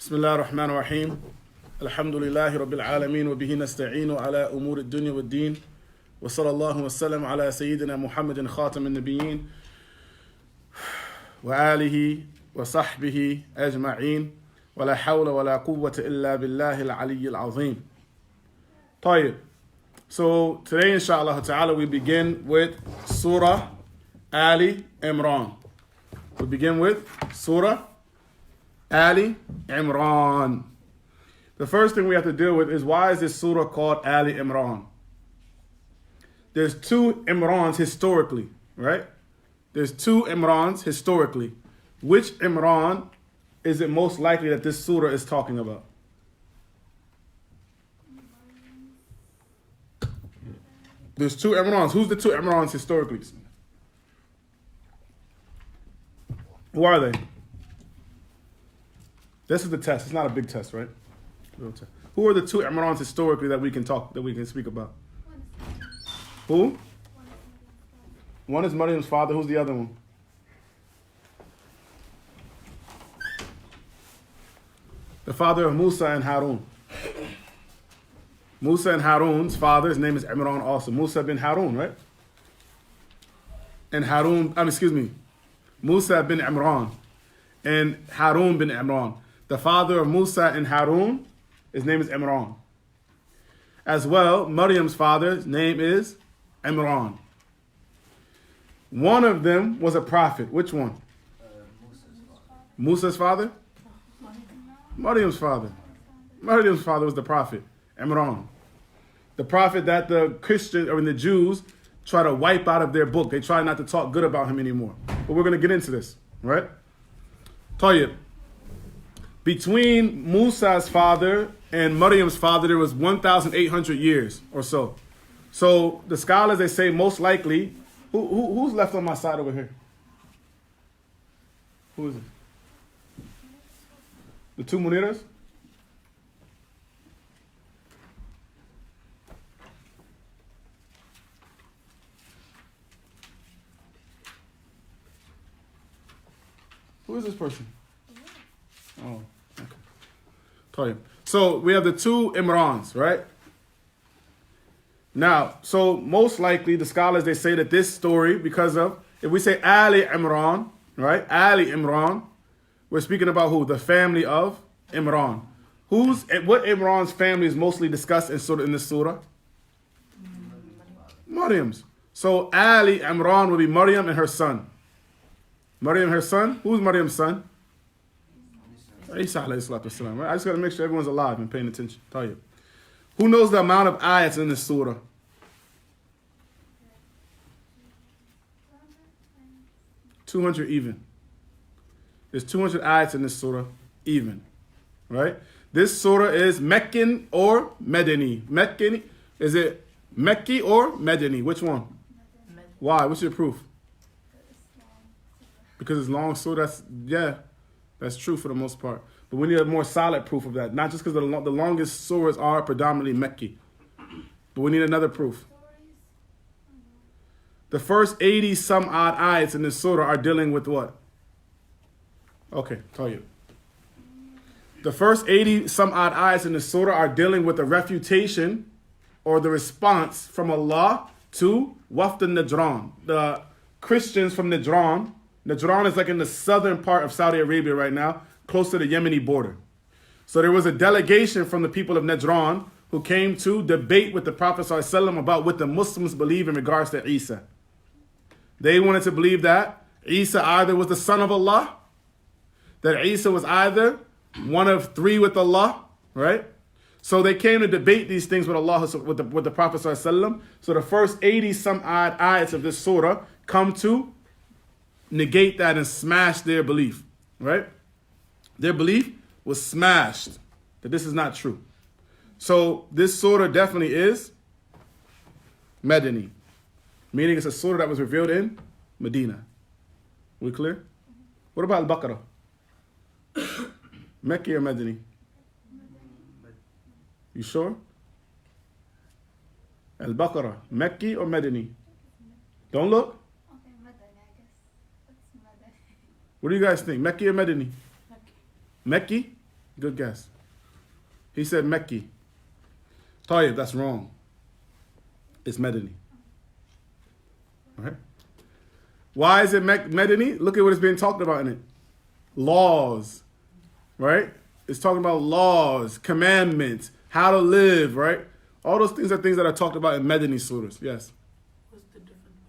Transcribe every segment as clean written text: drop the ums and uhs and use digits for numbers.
بسم الله الرحمن الرحيم الحمد لله رب العالمين وبه نستعين على أمور الدنيا والدين وصلى الله وسلم على سيدنا محمد خاتم النبيين وآله وصحبه أجمعين ولا حول ولا قوة إلا بالله العلي العظيم. طيب. So today inshallah ta'ala we begin with Surah Al-Imraan. We begin with Surah Al-Imraan. The first thing we have to deal with is why is this surah called Al-Imraan? There's two Imraans historically, right? There's two Imraans historically. Which Imraan is it most likely that this surah is talking about? There's two Imraans. Who's the two Imraans historically? Who are they? This is the test. It's not a big test, right? Who are the two Imraans historically that we can speak about? Who? One is Maryam's father. Who's the other one? The father of Musa and Harun. Musa and Harun's father, his name is Imran also. Musa bin Harun, right? And Musa bin Imran and Harun bin Imran. The father of Musa and Harun, his name is Imran. As well, Maryam's father's name is Imran. One of them was a prophet. Which one? Musa's father? Maryam's father. Maryam's father was the prophet, Imran. The prophet that the Christians, or the Jews, try to wipe out of their book. They try not to talk good about him anymore. But we're going to get into this, right? Tayyib. Between Musa's father and Maryam's father, there was 1,800 years or so. So the scholars, they say most likely, who's left on my side over here? Who is it? The two Muniras? Who is this person? Oh, okay. So we have the two Imrans, right? Now, so most likely the scholars, they say that this story, because of, if we say Al-Imraan, right? Al-Imraan, we're speaking about who? The family of Imran. What Imran's family is mostly discussed in this surah? Maryam's. So Al-Imraan will be Maryam and her son. Maryam, her son? Who's Maryam's son? Isa alayhi salatu wasalam, right? I just got to make sure everyone's alive and paying attention. Tell you. Who knows the amount of ayats in this surah? 200 even. There's 200 ayats in this surah even, right? This surah is Meccan or Medini. Meccan, is it Mecki or Medini? Which one? Why? What's your proof? Because it's long surah. That's true for the most part. But we need a more solid proof of that. Not just because the longest surahs are predominantly Mecki. But we need another proof. The first 80 some odd ayats in this surah are dealing with what? Okay, tell you. The first 80 some odd ayats in the surah are dealing with the refutation or the response from Allah to Wafd al-Najran. The Christians from Najran. Najran is like in the southern part of Saudi Arabia right now, close to the Yemeni border. So there was a delegation from the people of Najran who came to debate with the Prophet ﷺ about what the Muslims believe in regards to Isa. They wanted to believe that Isa either was the son of Allah, that Isa was either one of three with Allah, right? So they came to debate these things with Allah, with the Prophet ﷺ. So the first 80 some odd ayats of this surah come to negate that and smash their belief, right? Their belief was smashed that this is not true. So this surah definitely is Medini, meaning it's a surah that was revealed in Medina. We clear? What about Al-Baqarah? Mecki or Medini? You sure? Al-Baqarah, Mecki or Medini? Don't look. What do you guys think? Mecki or Medini? Mecki? Good guess. He said Mekki. Tayyib, that's wrong. It's Medini. Right? Why is it Medini? Look at what is being talked about in it. Laws. Right? It's talking about laws, commandments, how to live, right? All those things are things that are talked about in Medini surahs. Yes. What's the difference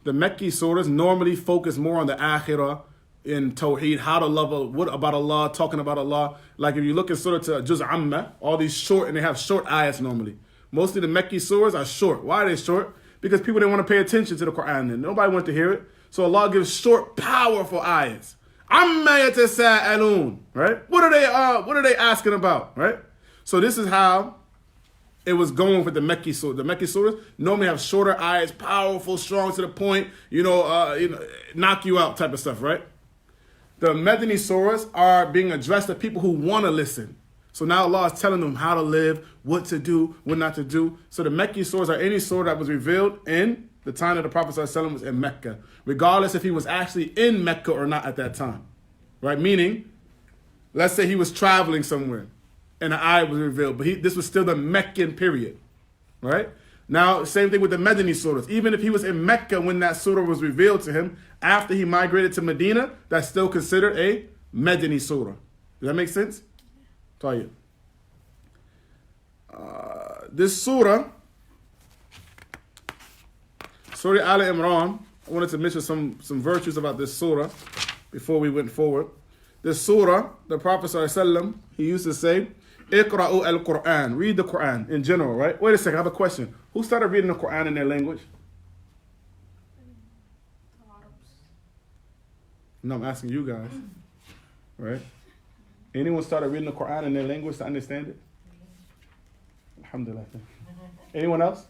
between Mekki? The Mekki surahs normally focus more on the akhirah, in Tawheed, how to love, what about Allah, talking about Allah. Like if you look at Surah to Juz Amma, all these short, and they have short ayats normally. Mostly the Mekki surahs are short. Why are they short? Because people didn't want to pay attention to the Quran and nobody wanted to hear it. So Allah gives short, powerful ayats. Amma yatasa'alun, right? What are they asking about, right? So this is how it was going with the Mekki surah. The Mekki surahs normally have shorter ayats, powerful, strong to the point, knock you out type of stuff, right? The Medini surahs are being addressed to people who want to listen. So now Allah is telling them how to live, what to do, what not to do. So the Mekki surahs are any surah that was revealed in the time that the Prophet ﷺ was in Mecca, regardless if he was actually in Mecca or not at that time. Right? Meaning, let's say he was traveling somewhere and the ayah was revealed, but this was still the Meccan period. Right? Now, same thing with the Medini surahs. Even if he was in Mecca when that surah was revealed to him, after he migrated to Medina, that's still considered a Medini surah. Does that make sense? Tayyib. This surah, Surah Al-Imraan, I wanted to mention some virtues about this surah before we went forward. This surah, the Prophet ﷺ, he used to say, Iqra'u al-Qur'an, read the Quran in general, right? Wait a second, I have a question. Who started reading the Quran in their language? No, I'm asking you guys, right? Anyone started reading the Quran in their language to understand it? Alhamdulillah. Anyone else?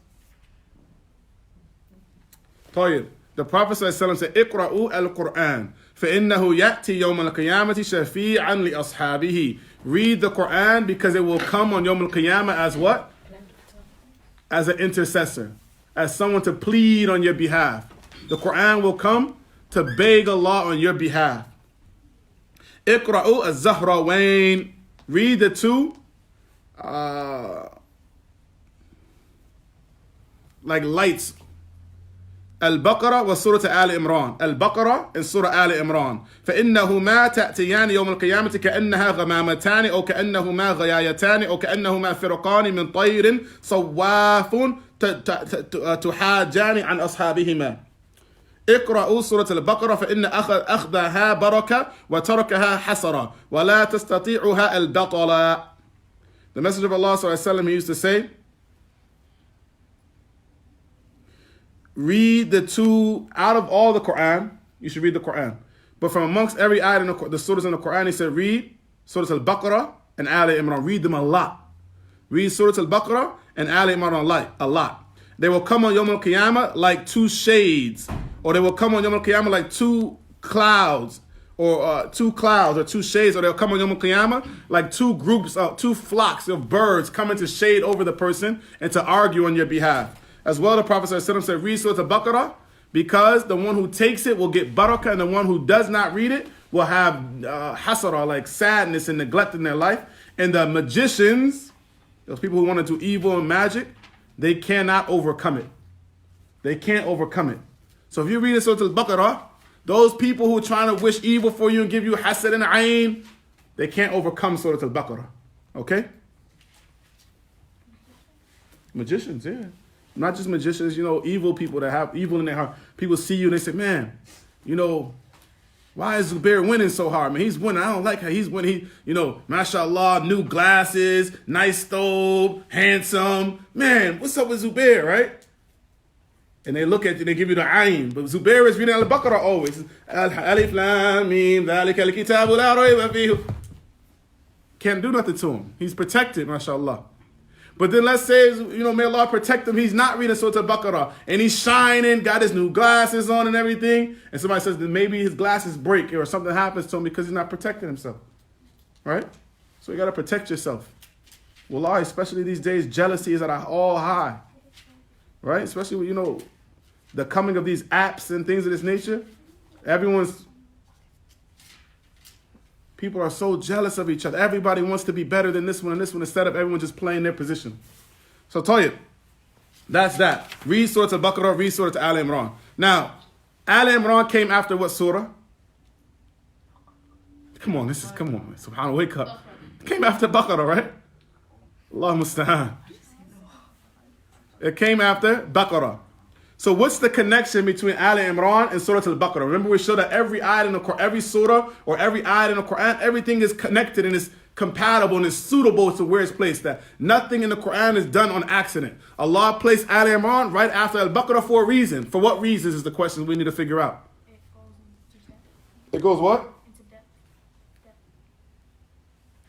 طيب. The Prophet ﷺ said, Iqra'u al-Qur'an, فَإِنَّهُ يَأْتِي يَوْمَ الْقِيَامَةِ شَفِيعًا لِأَصْحَابِهِ. Read the Quran because it will come on Yawm al-Qiyamah as what? As an intercessor, as someone to plead on your behalf. The Quran will come to beg Allah on your behalf. Iqra'u az-Zahrawayn. Read the two like lights. Al-Baqarah wa Surah Al-Imraan. Al-Baqarah and Surah Al-Imraan. فإنهما تأتيان يوم القيامة كأنها غمامتان أو كأنهما غيايتان أو كأنهما فرقان من طير صواف تحاجان عن أصحابهما. اقرأوا سورة البقرة فإن أخذها بركة وتركها حسرة ولا تستطيعها البطلة. The Messenger of Allah ﷺ, he used to say, read the two, out of all the Quran, you should read the Quran. But from amongst every ayat in the surahs in the Quran, he said, read Surah Al-Baqarah and Al-Imraan. Read them a lot. Read Surah Al-Baqarah and Al-Imraan a lot. They will come on Yawm al-Qiyamah like two shades. Or they will come on Yawm al-Qiyamah like two clouds. Or two shades. Or they'll come on Yawm al-Qiyamah like two flocks of birds coming to shade over the person and to argue on your behalf. As well, the Prophet ﷺ said, read Surah Al-Baqarah, because the one who takes it will get barakah, and the one who does not read it will have hasara, like sadness and neglect in their life. And the magicians, those people who want to do evil and magic, they cannot overcome it. They can't overcome it. So if you read Surah Al-Baqarah, those people who are trying to wish evil for you and give you hasad and ayn, they can't overcome Surah Al-Baqarah. Okay? Magicians, yeah. Not just magicians, evil people that have evil in their heart. People see you and they say, man, why is Zubair winning so hard? Man, he's winning. I don't like how he's winning. Mashallah, new glasses, nice stove, handsome. Man, what's up with Zubair, right? And they look at you, they give you the ayn. But Zubair is reading Al-Baqarah always. Alif Lam Mim, Dhalika al-Kitabu la rayba fihi. Can't do nothing to him. He's protected, mashallah. But then let's say, may Allah protect him. He's not reading Surah Al-Baqarah. And he's shining, got his new glasses on and everything. And somebody says that maybe his glasses break or something happens to him because he's not protecting himself. Right? So you got to protect yourself. Wallahi, especially these days, jealousy is at an all high. Right? Especially with, the coming of these apps and things of this nature. Everyone's People are so jealous of each other. Everybody wants to be better than this one and this one instead of everyone just playing their position. So tell you, that's that. Read Surah Al-Baqarah, read Surah Al-Imraan. Now, Al-Imraan came after what surah? Come on, subhanAllah, wake up. It came after Baqarah, right? Allah musta'an. It came after Baqarah. So what's the connection between Al-Imraan and Surah Al-Baqarah? Remember we showed that every ayat in the Quran, every surah or every ayat in the Quran, everything is connected and is compatible and is suitable to where it's placed. That nothing in the Quran is done on accident. Allah placed Al-Imraan right after Al-Baqarah for a reason. For what reasons is the question we need to figure out. It goes what? Into depth.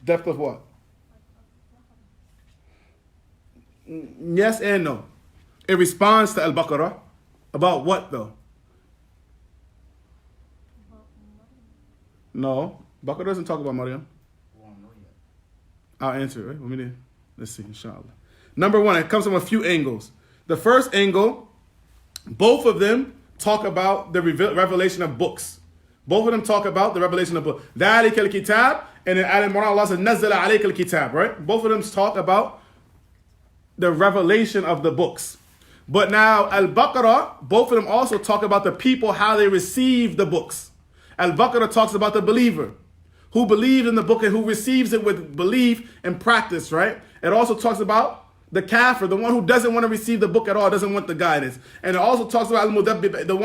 Depth of what? Yes and no. It responds to Al-Baqarah. About what though? No. Baqarah doesn't talk about Maryam. I'll answer it. Right? Let's see, inshallah. Number one, it comes from a few angles. The first angle, both of them talk about the revelation of books. Both of them talk about the revelation of books. ذَلِكَ الْكِتَابِ, and in Al-Imraan, Allah says, نَزَّلَ عَلَيْكَ الْكِتَابِ, right? Both of them talk about the revelation of the books. But now, Al-Baqarah, both of them also talk about the people, how they receive the books. Al-Baqarah talks about the believer, who believes in the book and who receives it with belief and practice, right? It also talks about the kafir, the one who doesn't want to receive the book at all, doesn't want the guidance. And it also talks about Al-Mudabbib, the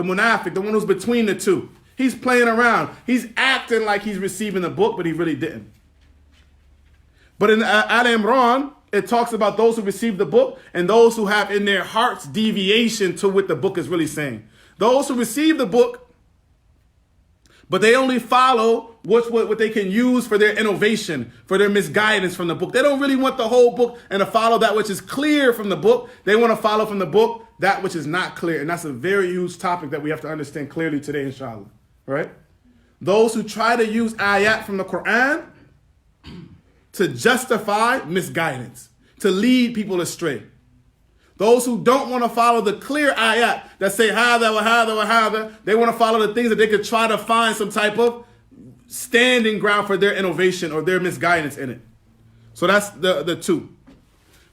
munafiq, the one who's between the two. He's playing around. He's acting like he's receiving the book, but he really didn't. But in Al-Imraan, it talks about those who receive the book and those who have in their hearts deviation to what the book is really saying. Those who receive the book, but they only follow what they can use for their innovation, for their misguidance from the book. They don't really want the whole book and to follow that which is clear from the book. They want to follow from the book that which is not clear. And that's a very huge topic that we have to understand clearly today, inshallah. Right? Those who try to use ayat from the Quran to justify misguidance, to lead people astray. Those who don't want to follow the clear ayat that say hada wa hada wa hada, they want to follow the things that they could try to find some type of standing ground for their innovation or their misguidance in it. So that's the two.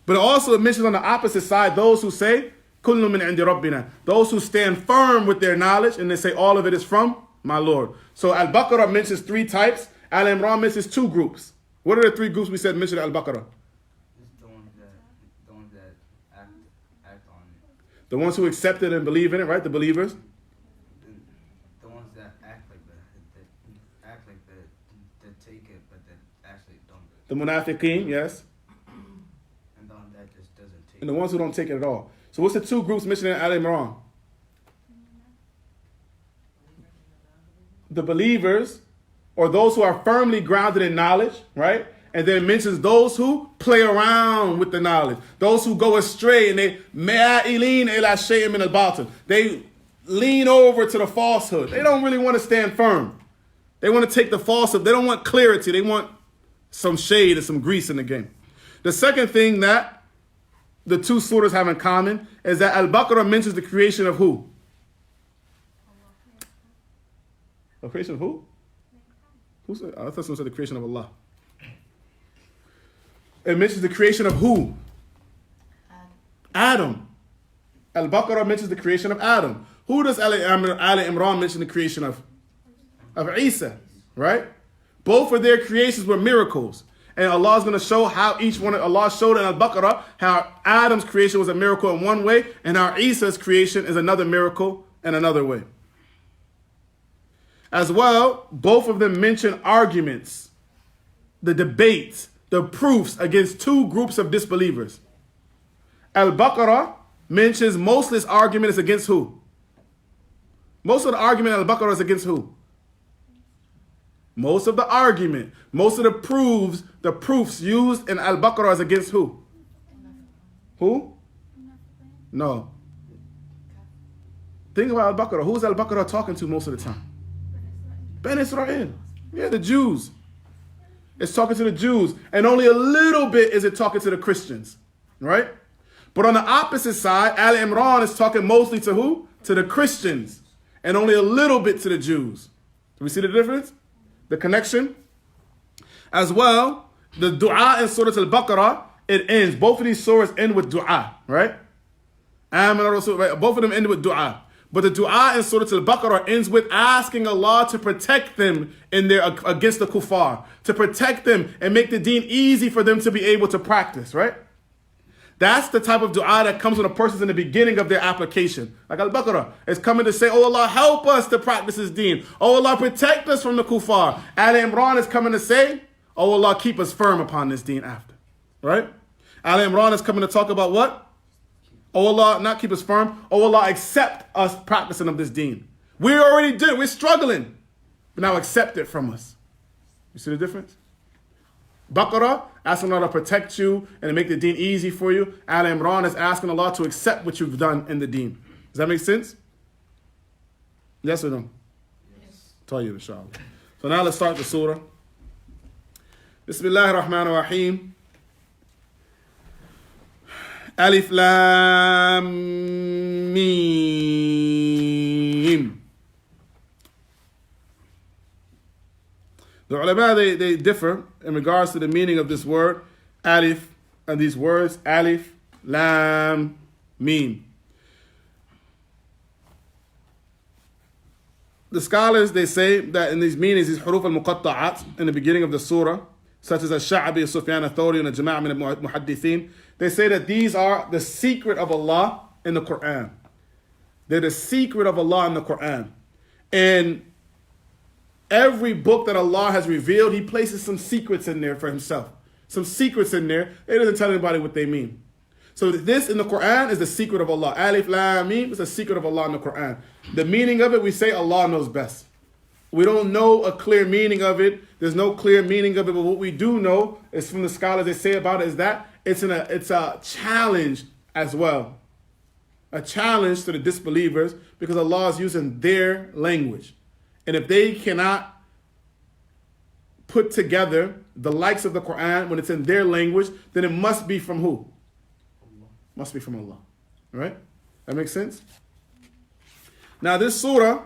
But also it mentions on the opposite side those who say kullu min indi rabbina, those who stand firm with their knowledge and they say all of it is from my Lord. So Al-Baqarah mentions three types. Al-Imraan mentions two groups. What are the three groups we said mentioned Al-Baqarah? The ones that act on it. The ones who accept it and believe in it, right? The believers. The ones that act like that take it, but that actually don't. The munafiqeen, yes. And the one that just doesn't take it. And the ones who don't take it at all. So what's the two groups mentioned in Al-Imraan? The believers, or those who are firmly grounded in knowledge, right? And then it mentions those who play around with the knowledge. Those who go astray and they ma'ilin ila shay'in min al-batil. They lean over to the falsehood. They don't really want to stand firm. They want to take the falsehood. They don't want clarity. They want some shade and some grease in the game. The second thing that the two surahs have in common is that Al-Baqarah mentions the creation of who? The creation of who? Who said? I thought someone said the creation of Allah. It mentions the creation of who? Adam. Al-Baqarah mentions the creation of Adam. Who does Al-Imraan mention the creation of? Of Isa, right? Both of their creations were miracles. And Allah is going to show how each one, Allah showed in Al-Baqarah how Adam's creation was a miracle in one way and how Isa's creation is another miracle in another way. As well, both of them mention arguments, the debates, the proofs against two groups of disbelievers. Al-Baqarah mentions most of this argument is against who? Most of the argument in Al-Baqarah is against who? Most of the argument, most of the proofs used in Al-Baqarah is against who? Who? No. Think about Al-Baqarah. Who's Al-Baqarah talking to most of the time? Ben Israel. Yeah, the Jews. It's talking to the Jews. And only a little bit is it talking to the Christians. Right? But on the opposite side, Al-Imraan is talking mostly to who? To the Christians. And only a little bit to the Jews. Do we see the difference? The connection? As well, the dua in Surah Al-Baqarah, it ends. Both of these surahs end with dua, right? Right? Both of them end with dua. But the dua in Surah Al-Baqarah ends with asking Allah to protect them against the kuffar, to protect them and make the deen easy for them to be able to practice, right? That's the type of dua that comes when a person's in the beginning of their application. Like Al-Baqarah is coming to say, oh Allah, help us to practice His deen. Oh Allah, protect us from the kuffar. Al-Imraan is coming to say, oh Allah, keep us firm upon this deen after, right? Al-Imraan is coming to talk about what? Oh Allah, not keep us firm. Oh Allah, accept us practicing of this deen. We already did it. We're struggling. But now accept it from us. You see the difference? Baqarah, asking Allah to protect you and to make the deen easy for you. Al-Imraan is asking Allah to accept what you've done in the deen. Does that make sense? Yes or no? Yes. Tell you, inshallah. So now let's start the surah. Bismillahir Rahmanir Rahim. Alif Lam Mim. The ulama, they differ in regards to the meaning of this word, alif, and these words, alif, lam, mim. The scholars, they say that in these meanings, these huruf al-muqatta'at, in the beginning of the surah, such as Al-Sha'bi, Sufyan al-Thawri, and al-Jama'a min al-Muhaddithin, they say that these are the secret of Allah in the Quran. They're the secret of Allah in the Quran. And every book that Allah has revealed, He places some secrets in there for Himself. Some secrets in there. He doesn't tell anybody what they mean. So this in the Quran is the secret of Allah. Alif, Lam, Mim is the secret of Allah in the Quran. The meaning of it, we say Allah knows best. We don't know a clear meaning of it. There's no clear meaning of it. But what we do know is from the scholars, they say about it is that it's a challenge as well. A challenge to the disbelievers because Allah is using their language. And if they cannot put together the likes of the Quran when it's in their language, then it must be from who? Allah. Must be from Allah. All right? That makes sense? Now this surah,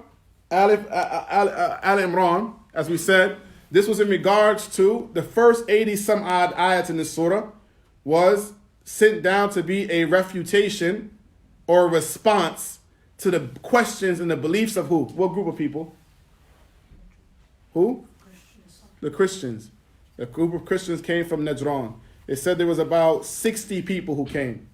Al-Imraan, as we said, this was in regards to the first 80 some odd ayats in this surah was sent down to be a refutation or a response to the questions and the beliefs of who? What group of people? Who? The Christians. A group of Christians came from Najran. They said there was about 60 people who came.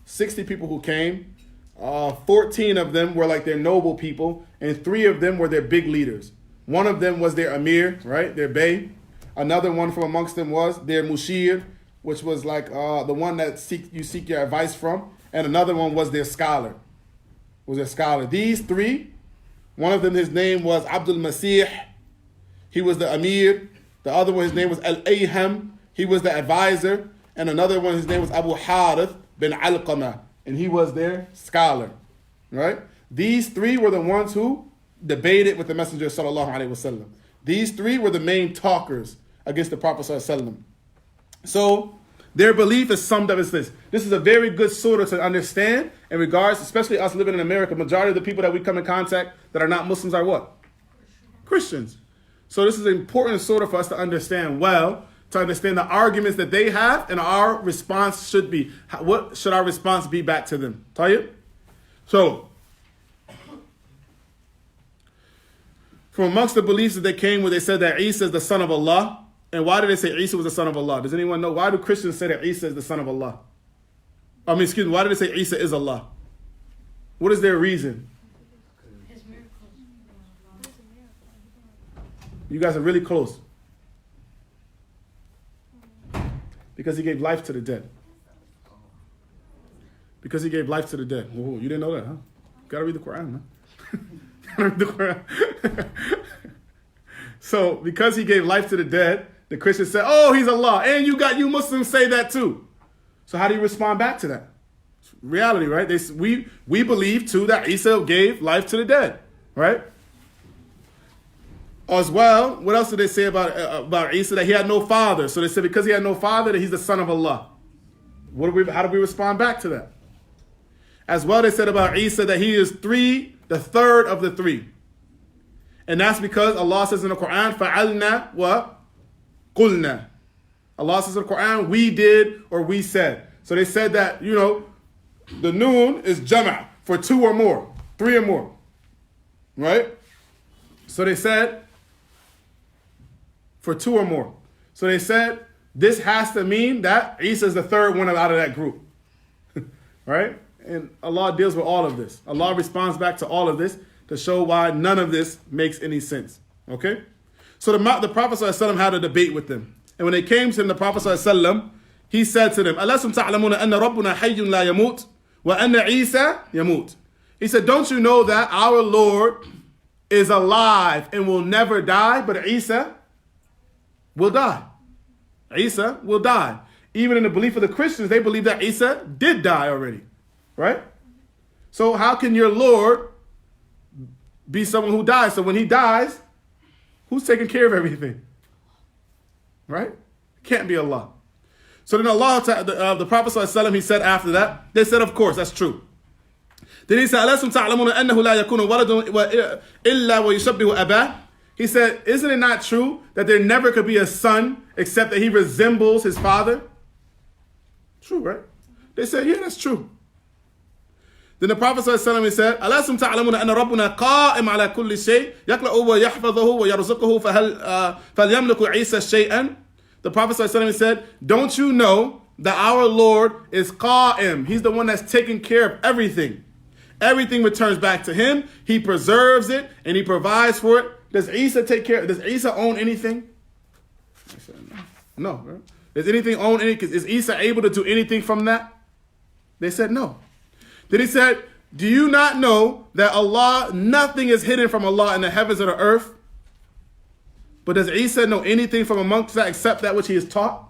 60 people who came. 14 of them were like their noble people, and 3 of them were their big leaders. One of them was their Amir, right? Their Bey. Another one from amongst them was their Mushir, which was like the one that you seek your advice from. And another one was their scholar. These 3, one of them, his name was Abdul Masih. He was the Amir. The other one, his name was Al-Ayham. He was the advisor. And another one, his name was Abu Harith bin Alqamah. And he was their scholar. Right? These 3 were the ones who debated with the Messenger sallallahu alaihi wasallam. These 3 were the main talkers against the Prophet sallallahu alaihi wasallam. So their belief is summed up as this. This is a very good surah to understand in regards, especially us living in America. Majority of the people that we come in contact that are not Muslims are what? Christians. So this is an important surah for us to understand well, to understand the arguments that they have, and our response should be. What should our response be back to them? Tayyib? So, from amongst the beliefs that they came where they said that Isa is the son of Allah. And why did they say Isa was the son of Allah? Does anyone know? Why do Christians say that Isa is the son of Allah? Why did they say Isa is Allah? What is their reason? His miracles. You guys are really close. Because He gave life to the dead. Because He gave life to the dead. Whoa, you didn't know that, huh? Gotta read the Quran, man. Gotta read the Quran. So, because He gave life to the dead, the Christians said, oh, He's Allah. And you Muslims say that too. So how do you respond back to that? It's reality, right? We believe too that Isa gave life to the dead, right? As well, what else did they say about Isa? That He had no father. So they said because He had no father, that He's the son of Allah. How do we respond back to that? As well, they said about Isa that He is the third of the 3. And that's because Allah says in the Quran, فَعَلْنَا وَقُلْنَا. Allah says in the Quran, we did or we said. So they said that, the noon is jama' for 2 or more, 3 or more. Right? So they said for 2 or more. So they said this has to mean that Isa is the third one out of that group. Right? And Allah deals with all of this. Allah responds back to all of this to show why none of this makes any sense. Okay? So the Prophet ﷺ had a debate with them. And when they came to him, the Prophet ﷺ, he said to them, أَلَسْتُمْ تَعْلَمُونَ أَنَّ رَبُّنَا حَيٌّ لَا يَمُوتُ وَأَنَّ عِيسَى يَمُوتُ. He said, don't you know that our Lord is alive and will never die, but Isa will die. Isa will die. Even in the belief of the Christians, they believe that Isa did die already. Right? So how can your Lord be someone who dies? So when he dies, who's taking care of everything? Right? Can't be Allah. So then the Prophet ﷺ, he said after that, they said, of course, that's true. Then he said, أَلَسْتُمْ تَعْلَمُونَ أَنَّهُ لَا يَكُونُ وَلَدٌ إِلَّا وَيُشَبِّهُ أَبَاهُ. He said, isn't it not true that there never could be a son except that he resembles his father? True, right? They said, yeah, that's true. Then the Prophet ﷺ, he said, أَلَسْتُمْ تَعْلَمُونَ أَنَّ رَبُّنَا قَائِمٌ عَلَى كُلِّ شَيْءٍ يَقْلَأُ وَيَحْفَظُهُ وَيَرْزُقُهُ فَلْيَمْلِكُ عِيسَى شَيْئًا. The Prophet ﷺ said, don't you know that our Lord is qa'im? He's the one that's taking care of everything. Everything returns back to him. He preserves it and he provides for it. Does Isa take care? Does Isa own anything? I said, no. Right? Does anything own anything? Is Isa able to do anything from that? They said no. Then he said, do you not know that Allah, nothing is hidden from Allah in the heavens or the earth? But does Isa know anything from amongst that except that which he is taught?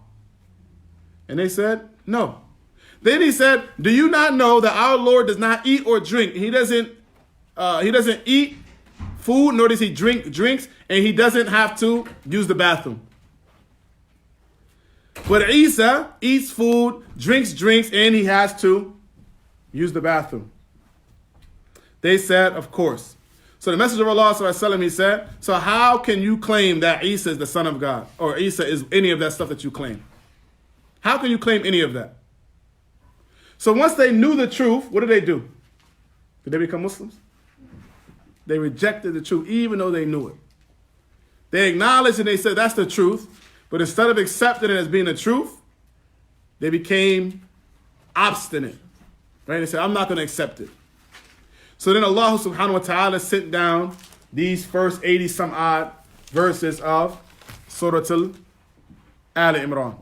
And they said, no. Then he said, do you not know that our Lord does not eat or drink? He doesn't eat food, nor does he drink drinks, and he doesn't have to use the bathroom. But Isa eats food, drinks drinks, and he has to use the bathroom. They said, of course. So the Messenger of Allah, ﷺ, he said, so how can you claim that Isa is the Son of God? Or Isa is any of that stuff that you claim? How can you claim any of that? So once they knew the truth, what did they do? Did they become Muslims? They rejected the truth even though they knew it. They acknowledged and they said that's the truth, but instead of accepting it as being the truth, they became obstinate. Right? They said, I'm not going to accept it. So then Allah subhanahu wa ta'ala sent down these first 80 some odd verses of Surah Al-Imraan.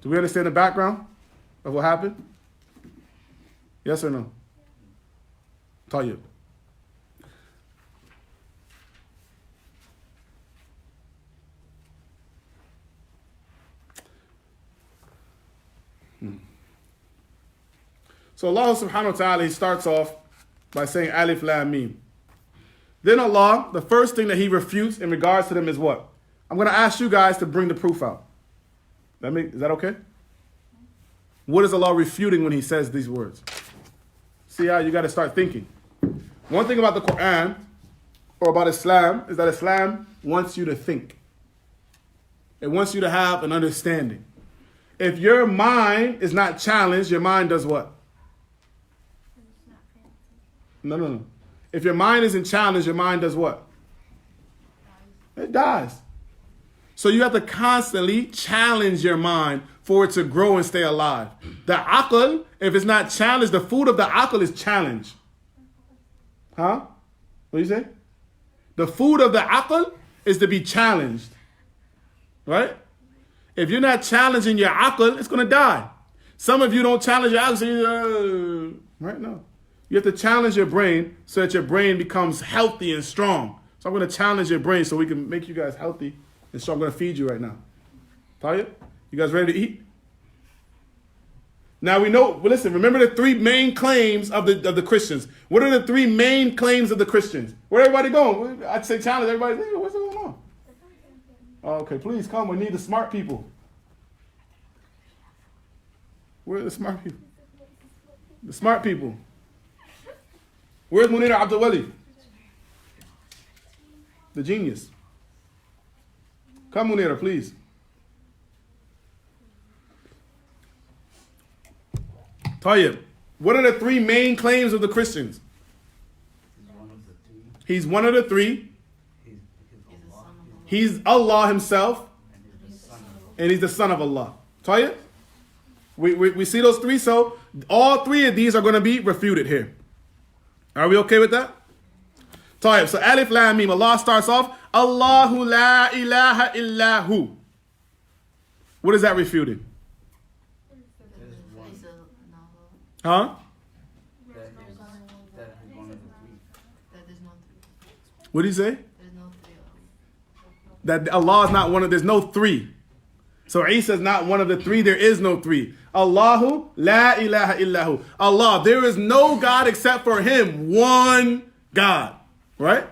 Do we understand the background of what happened? Yes or no? Tell you. So Allah subhanahu wa ta'ala, he starts off by saying Alif Lam Mim. Then Allah, the first thing that he refutes in regards to them is what? I'm going to ask you guys to bring the proof out. Is that okay? What is Allah refuting when he says these words? See how you got to start thinking. One thing about the Quran or about Islam is that Islam wants you to think. It wants you to have an understanding. If your mind is not challenged, your mind does what? No. If your mind isn't challenged, your mind does what? It dies. So you have to constantly challenge your mind for it to grow and stay alive. The aql, if it's not challenged, the food of the aql is challenge. Huh? What do you say? The food of the aql is to be challenged. Right? If you're not challenging your aql, it's going to die. Some of you don't challenge your aql, so right? No. You have to challenge your brain so that your brain becomes healthy and strong. So I'm going to challenge your brain so we can make you guys healthy and strong. I'm going to feed you right now. Talia, you guys ready to eat? Now we know, well, listen, remember the 3 main claims of the Christians. What are the 3 main claims of the Christians? Where everybody going? I'd say challenge everybody. What's going on? Oh, okay, please come. We need the smart people. Where are the smart people? The smart people. Where's Munir Abdul Wali? The genius. Come, Munira, please. Tayyib. What are the three main claims of the Christians? He's one of the three. He's one of the three. He's Allah. He's Allah himself. And he's the son of Allah. And he's the son of Allah. Tayyib? We see those three, so all three of these are going to be refuted here. Are we okay with that? Tayyib. So Alif Lam Mim. Allah starts off, Allahu la ilaha illahu. What is that refuting? There's one. Huh? That is one of the three. What did he say? That Allah is not one of, there's no three. So Isa is not one of the three, there is no three. Allahu la ilaha illahu. Allah, there is no God except for him. One God. Right? Does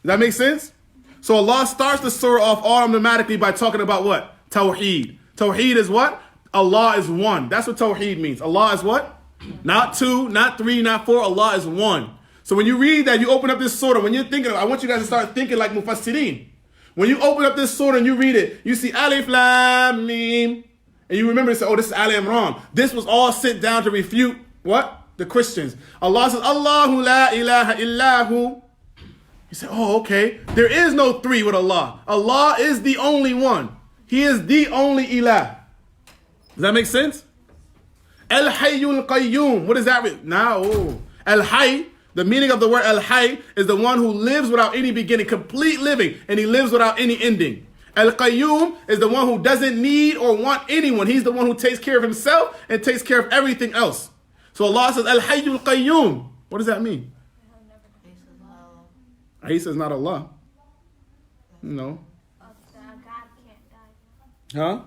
that make sense? So Allah starts the surah off automatically by talking about what? Tawheed. Tawheed is what? Allah is one. That's what Tawheed means. Allah is what? Not two, not three, not four. Allah is one. So when you read that, you open up this surah. When you're thinking of, I want you guys to start thinking like Mufassirin. When you open up this surah and you read it, you see Alif Lam Mim. And you remember to say, oh, this is Al-Imraan. This was all sent down to refute what? The Christians. Allah says, Allahu la ilaha illahu. You say, oh, okay. There is no three with Allah. Allah is the only one. He is the only ilah. Does that make sense? Al-Hayyul Qayyum. What is that? Now, Al-Hayy, the meaning of the word Al-Hayy is the one who lives without any beginning, complete living, and he lives without any ending. Al-Qayyum is the one who doesn't need or want anyone. He's the one who takes care of himself and takes care of everything else. So Allah says, Al-Hayyul Qayyum. What does that mean? Isa is not Allah. No. God can't die. Huh?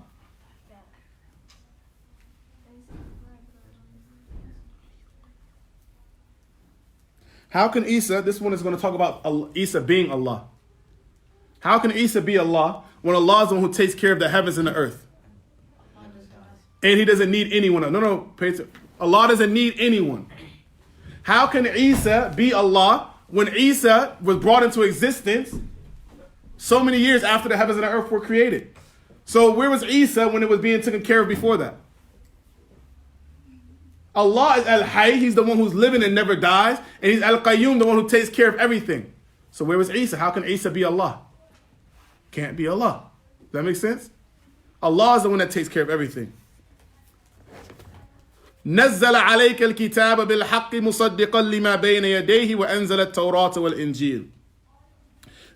How can Isa, this one is going to talk about Isa being Allah. How can Isa be Allah when Allah is the one who takes care of the heavens and the earth? And he doesn't need anyone. No, pay attention. Allah doesn't need anyone. How can Isa be Allah when Isa was brought into existence so many years after the heavens and the earth were created? So where was Isa when it was being taken care of before that? Allah is Al-Hayy, he's the one who's living and never dies, and he's Al-Qayyum, the one who takes care of everything. So where was Isa? How can Isa be Allah? Can't be Allah. Does that make sense? Allah is the one that takes care of everything. نزل عليك الكتاب بالحق مصدقا لما بين يديه وأنزل التوراة والإنجيل.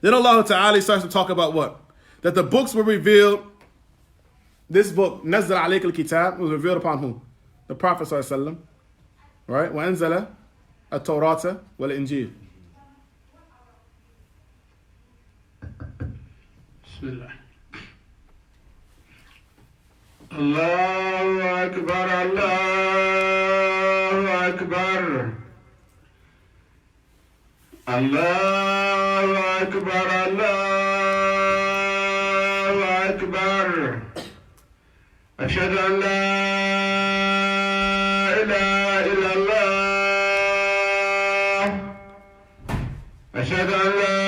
Then Allah Ta'ala starts to talk about what? That the books were revealed. This book, نزل عليك الكتاب, was revealed upon whom? The Prophet Sallallahu Alaihi Wasallam. Right? وأنزل التوراة والإنجيل. بسم الله. الله أكبر الله أكبر الله أكبر الله أكبر أشهد أن لا إله إلا الله أشهد أن لا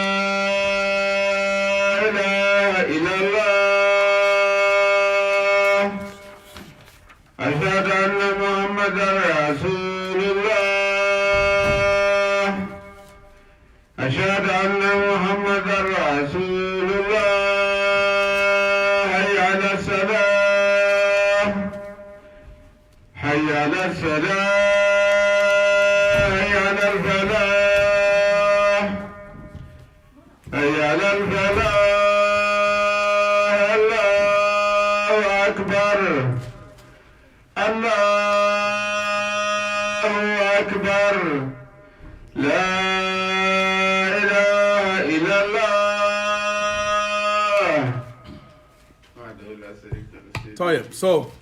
إله إلا الله أشهد أن محمدا رسول الله أشهد أن محمدا رسول الله حي على الصلاة حي على الصلاة حي على الفلاح حي على الفلاح الله أكبر الله أكبر لا إله إلا الله. Tayyib. So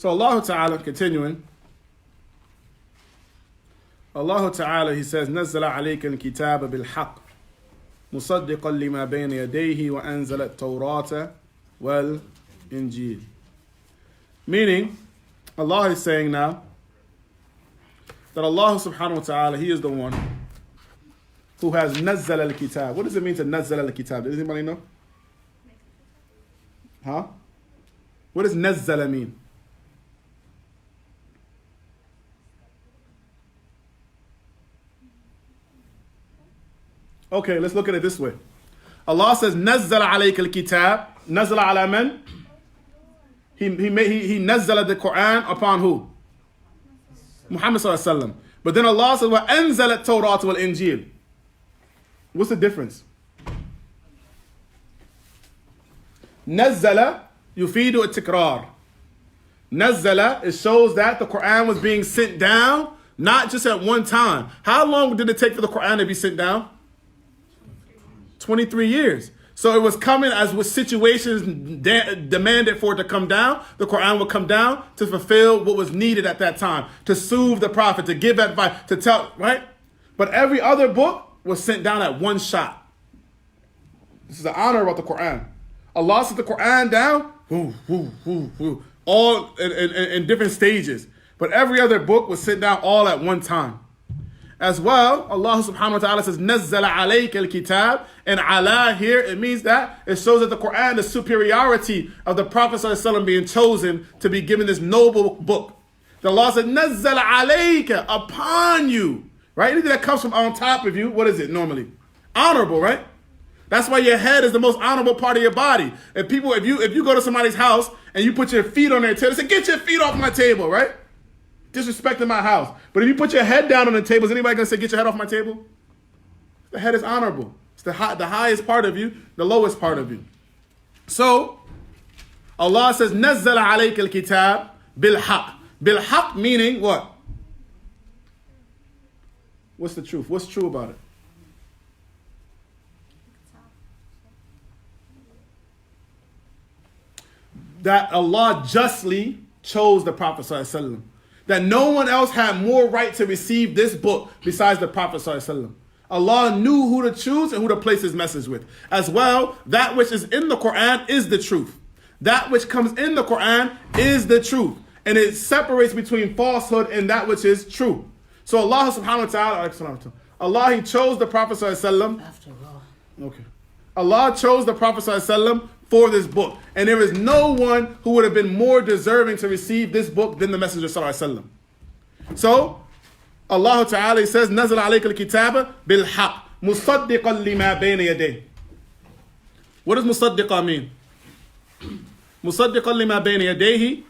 Allah Ta'ala, continuing. Allah Ta'ala, he says, نزل عليك الكتاب بالحق مصدقا لما بين يديه وأنزل التوراة والإنجيل. Meaning, Allah is saying now that Allah subhanahu wa ta'ala, He is the one who has nazzala al-kitab. What does it mean to nazzala al-kitab? Does anybody know? Huh? What does nazzala mean? Okay, let's look at it this way. Allah says, nazzala alayka al-kitab. Nazzala ala man? He nazzala the Quran upon who? Muhammad sallallahu alaihi wasallam. But then Allah says, wa anzala at-Tawrat wal Injil. What's the difference? Nazzala yufidu at-tikrar. Nazzala, it shows that the Quran was being sent down, not just at one time. How long did it take for the Quran to be sent down? 23 years. So it was coming as with situations demanded for it to come down. The Quran would come down to fulfill what was needed at that time, to soothe the prophet, to give advice, to tell, right? But every other book was sent down at one shot. This is the honor about the Quran. Allah sent the Quran down, all in different stages. But every other book was sent down all at one time. As well, Allah subhanahu wa ta'ala says, nazzala alayka al-kitab. And ala here, it means that it shows that the Quran, the superiority of the Prophet sallallahu alaihi wasallam being chosen to be given this noble book. The Allah said, nazzala alayka, upon you. Right? Anything that comes from on top of you, what is it normally? Honorable, right? That's why your head is the most honorable part of your body. If you go to somebody's house and you put your feet on their table, they say, get your feet off my table, right? Disrespecting my house. But if you put your head down on the table, is anybody going to say, get your head off my table? The head is honorable. It's the highest part of you, the lowest part of you. So, Allah says, nazzala alayka al-kitab bil-haq. Bil-haq meaning what? What's the truth? What's true about it? That Allah justly chose the Prophet sallallahu alaihi wasallam. That no one else had more right to receive this book besides the Prophet sallallahu alaihi wasallam. Allah knew who to choose and who to place His message with. As well, that which is in the Quran is the truth. That which comes in the Quran is the truth. And it separates between falsehood and that which is true. So Allah subhanahu wa ta'ala, Allah, He chose the Prophet sallallahu alaihi wasallam. After all. Okay. Allah chose the Prophet ﷺ for this book. And there is no one who would have been more deserving to receive this book than the Messenger ﷺ. So, Allah Ta'ala says, نَزَلَ عَلَيْكَ الْكِتَابَ بِالْحَقِّ مُصَدِّقًا لِمَا بَيْنَ يَدَيْهِ. What does مُصَدِّقًا mean? مُصَدِّقًا لِمَا بَيْنَ يَدَيْهِ.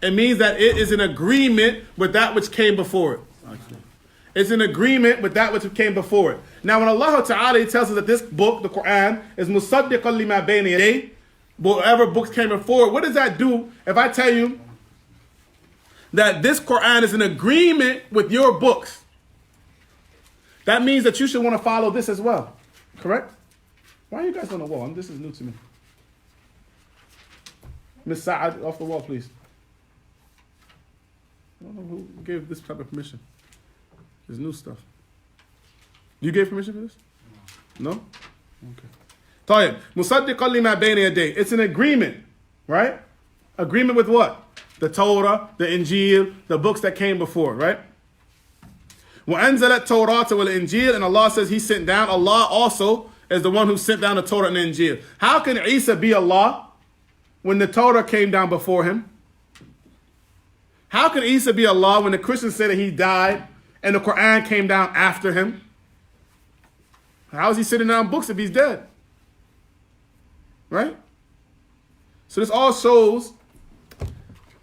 It means that it is in agreement with that which came before it. It's in agreement with that which came before it. Now, when Allah Ta'ala tells us that this book, the Quran, is musaddiqan lima bayna yadayhi, whatever books came before it, what does that do if I tell you that this Quran is in agreement with your books? That means that you should want to follow this as well. Correct? Why are you guys on the wall? This is new to me. Miss Sa'ad, off the wall, please. I don't know who gave this type of permission. There's new stuff. You gave permission for this? No? Okay. طيب. مصدقا لما بين يديه. It's an agreement, right? Agreement with what? The Torah, the Injil, the books that came before, right? وَأَنزَلَ التَّوْرَاةَ وَالْإِنْجِيلَ. And Allah says He sent down. Allah also is the one who sent down the Torah and the Injil. How can Isa be Allah when the Torah came down before Him? How can Isa be Allah when the Christians say that He died and the Quran came down after Him? How is He sitting down books if He's dead? Right? So this all shows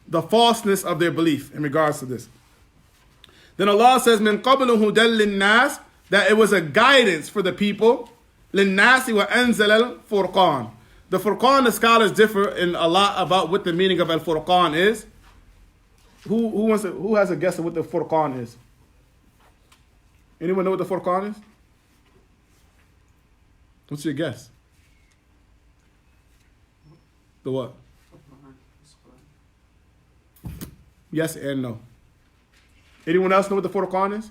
the falseness of their belief in regards to this. Then Allah says, "Min qablu hudal linnas," that it was a guidance for the people. Linnasi wa anzal al-furqan. The Furqan, the scholars differ in a lot about what the meaning of al-Furqan is. Who has a guess of what the Furqan is? Anyone know what the Furqan is? What's your guess? The what? Yes and no. Anyone else know what the Furqan is?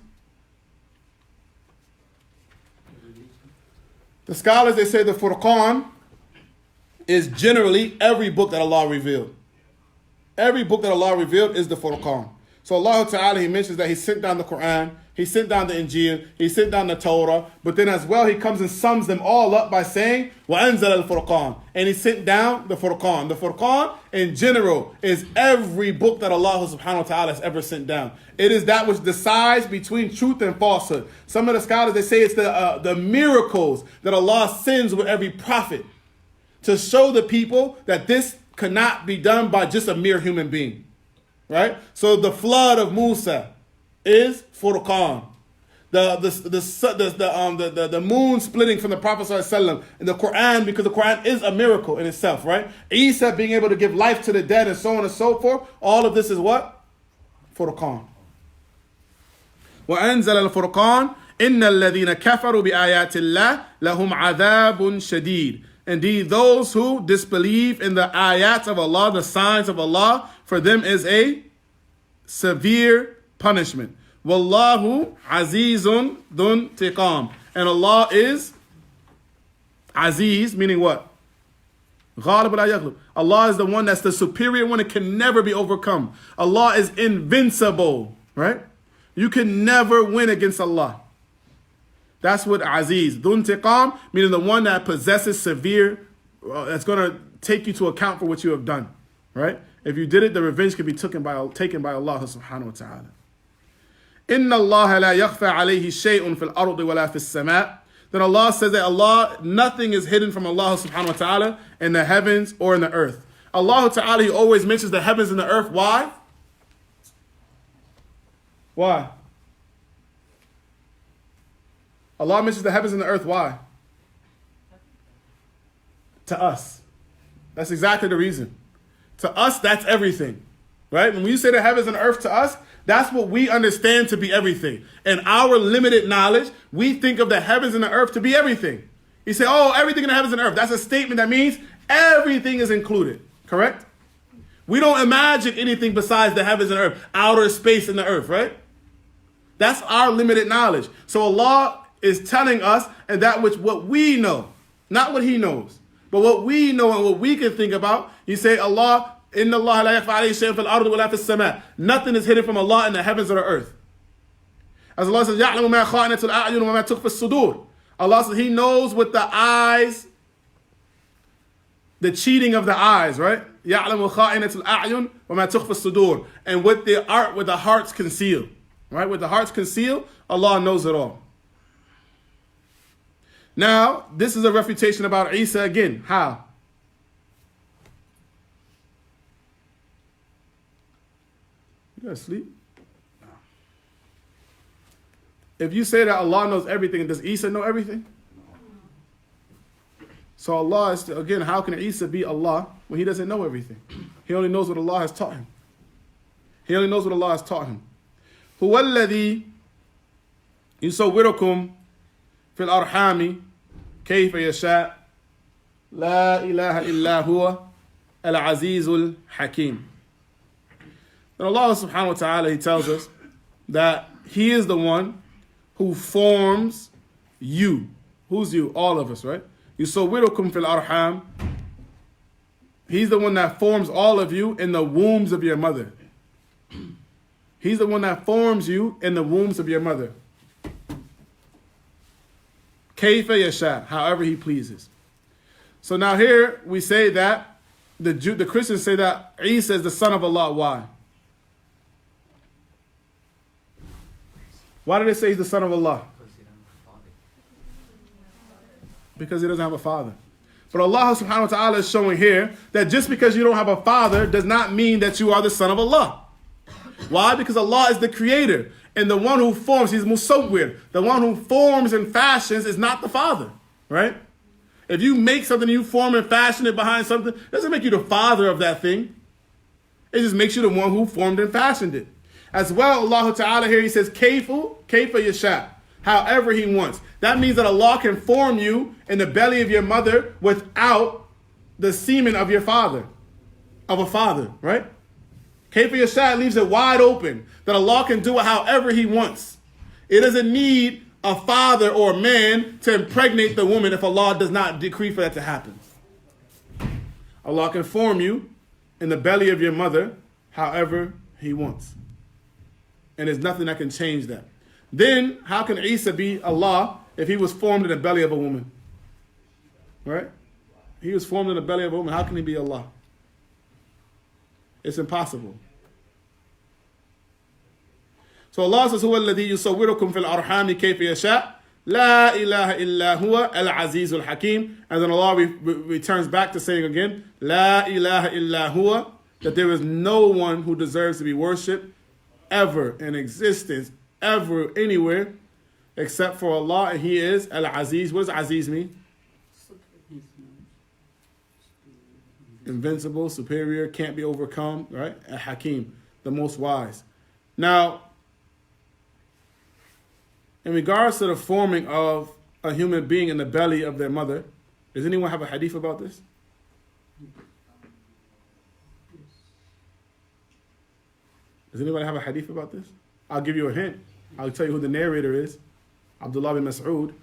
The scholars, they say the Furqan is generally every book that Allah revealed. Every book that Allah revealed is the Furqan. So Allah Ta'ala, He mentions that He sent down the Quran, He sent down the Injil, He sent down the Torah, but then as well He comes and sums them all up by saying, وَأَنزَلَ الْفُرْقَانِ, and He sent down the Furqan. The Furqan in general is every book that Allah Subhanahu wa Ta'ala has ever sent down. It is that which decides between truth and falsehood. Some of the scholars, they say it's the miracles that Allah sends with every prophet to show the people that this cannot be done by just a mere human being. Right? So the flood of Musa is Furqan. The moon splitting from the Prophet ﷺ in the Quran, because the Quran is a miracle in itself, right? Isa being able to give life to the dead and so on and so forth. All of this is what? Furqan. وَأَنزَلَ الْفُرْقَانِ إِنَّ الَّذِينَ كَفَرُوا بِآيَاتِ اللَّهِ لَهُمْ عَذَابٌ شَدِيدٌ. Indeed, those who disbelieve in the ayats of Allah, the signs of Allah, for them is a severe punishment. Wallahu azizun dun tiqam. And Allah is aziz, meaning what? Ghalib la yaghlib. Allah is the one that's the superior one. It can never be overcome. Allah is invincible, right? You can never win against Allah. That's what aziz. Dun tiqam, meaning the one that possesses severe, that's going to take you to account for what you have done, right? If you did it, the revenge can be taken by Allah subhanahu wa ta'ala. Inna Allah la yakhfa alayhi shay'un fil ardi wa la fis sama'. Then Allah says that Allah, nothing is hidden from Allah subhanahu wa ta'ala in the heavens or in the earth. Allah ta'ala, He always mentions the heavens and the earth. Why? Why? Allah mentions the heavens and the earth. Why? To us. That's exactly the reason. To us, that's everything. Right? When you say the heavens and earth to us, that's what we understand to be everything. In our limited knowledge, we think of the heavens and the earth to be everything. You say, oh, everything in the heavens and earth. That's a statement that means everything is included. Correct? We don't imagine anything besides the heavens and earth, outer space and the earth, right? That's our limited knowledge. So Allah is telling us, and that which what we know, not what He knows, but what we know and what we can think about. You say, Allah, Inna Allah la yakhfa alayhi shay'un fil ardi wa la fis sama'. Nothing is hidden from Allah in the heavens or the earth. As Allah says, يَعْلَمُ مَا خَائِنَةُ الْأَعْيُنُ وَمَا تُخْفِي الصُّدُورُ. Allah says He knows what the eyes, the cheating of the eyes, right? يَعْلَمُ خَائِنَةُ الْأَعْيُنُ وَمَا تُخْفِي الصُّدُورُ. And what the hearts conceal, right? What the hearts conceal, Allah knows it all. Now, this is a refutation about Isa again. How? You gotta sleep? If you say that Allah knows everything, does Isa know everything? So Allah is, again, how can Isa be Allah when He doesn't know everything? He only knows what Allah has taught Him. He only knows what Allah has taught Him. هُوَ الَّذِي يُصَوِّرُكُمْ فِي الْأَرْحَامِ كَيْفَ يَشَاءُ لَا إِلَهَ إِلَّا هُوَ الْعَزِيزُ الْحَكِيمُ. Then Allah subhanahu wa ta'ala, He tells us that He is the one who forms you. Who's you? All of us, right? يُصَوِّرُكُمْ فِي الْأَرْحَامِ. He's the one that forms all of you in the wombs of your mother. He's the one that forms you in the wombs of your mother. كَيْفَ يَشَاءُ, however He pleases. So now here we say that the Christians say that Isa is the son of Allah. Why? Why do they say He's the son of Allah? Because He doesn't have a father. But Allah subhanahu wa ta'ala is showing here that just because you don't have a father does not mean that you are the son of Allah. Why? Because Allah is the creator. And the one who forms, He's musawwir. The one who forms and fashions is not the father. Right? If you make something, you form and fashion it behind something, it doesn't make you the father of that thing. It just makes you the one who formed and fashioned it. As well, Allah Ta'ala here, He says, Kayfa yasha, however He wants. That means that Allah can form you in the belly of your mother without the semen of your father, of a father, right? Kayfa yasha leaves it wide open that Allah can do it however He wants. It doesn't need a father or a man to impregnate the woman if Allah does not decree for that to happen. Allah can form you in the belly of your mother however He wants. And there's nothing that can change that. Then, how can Isa be Allah if he was formed in the belly of a woman? Right? He was formed in the belly of a woman. How can he be Allah? It's impossible. So Allah says, هو الذي يصوركم في الأرحام كيف يشاء لا إله إلا هو العزيز الحكيم. And then Allah returns back to saying again, لا إله إلا هو, that there is no one who deserves to be worshipped ever in existence, ever, anywhere, except for Allah, and He is Al-Aziz. What does Aziz mean? Invincible, superior, can't be overcome, right? Al-Hakim, the most wise. Now, in regards to the forming of a human being in the belly of their mother, does anyone have a hadith about this? Does anybody have a hadith about this? I'll give you a hint. I'll tell you who the narrator is. Abdullah bin Mas'ud.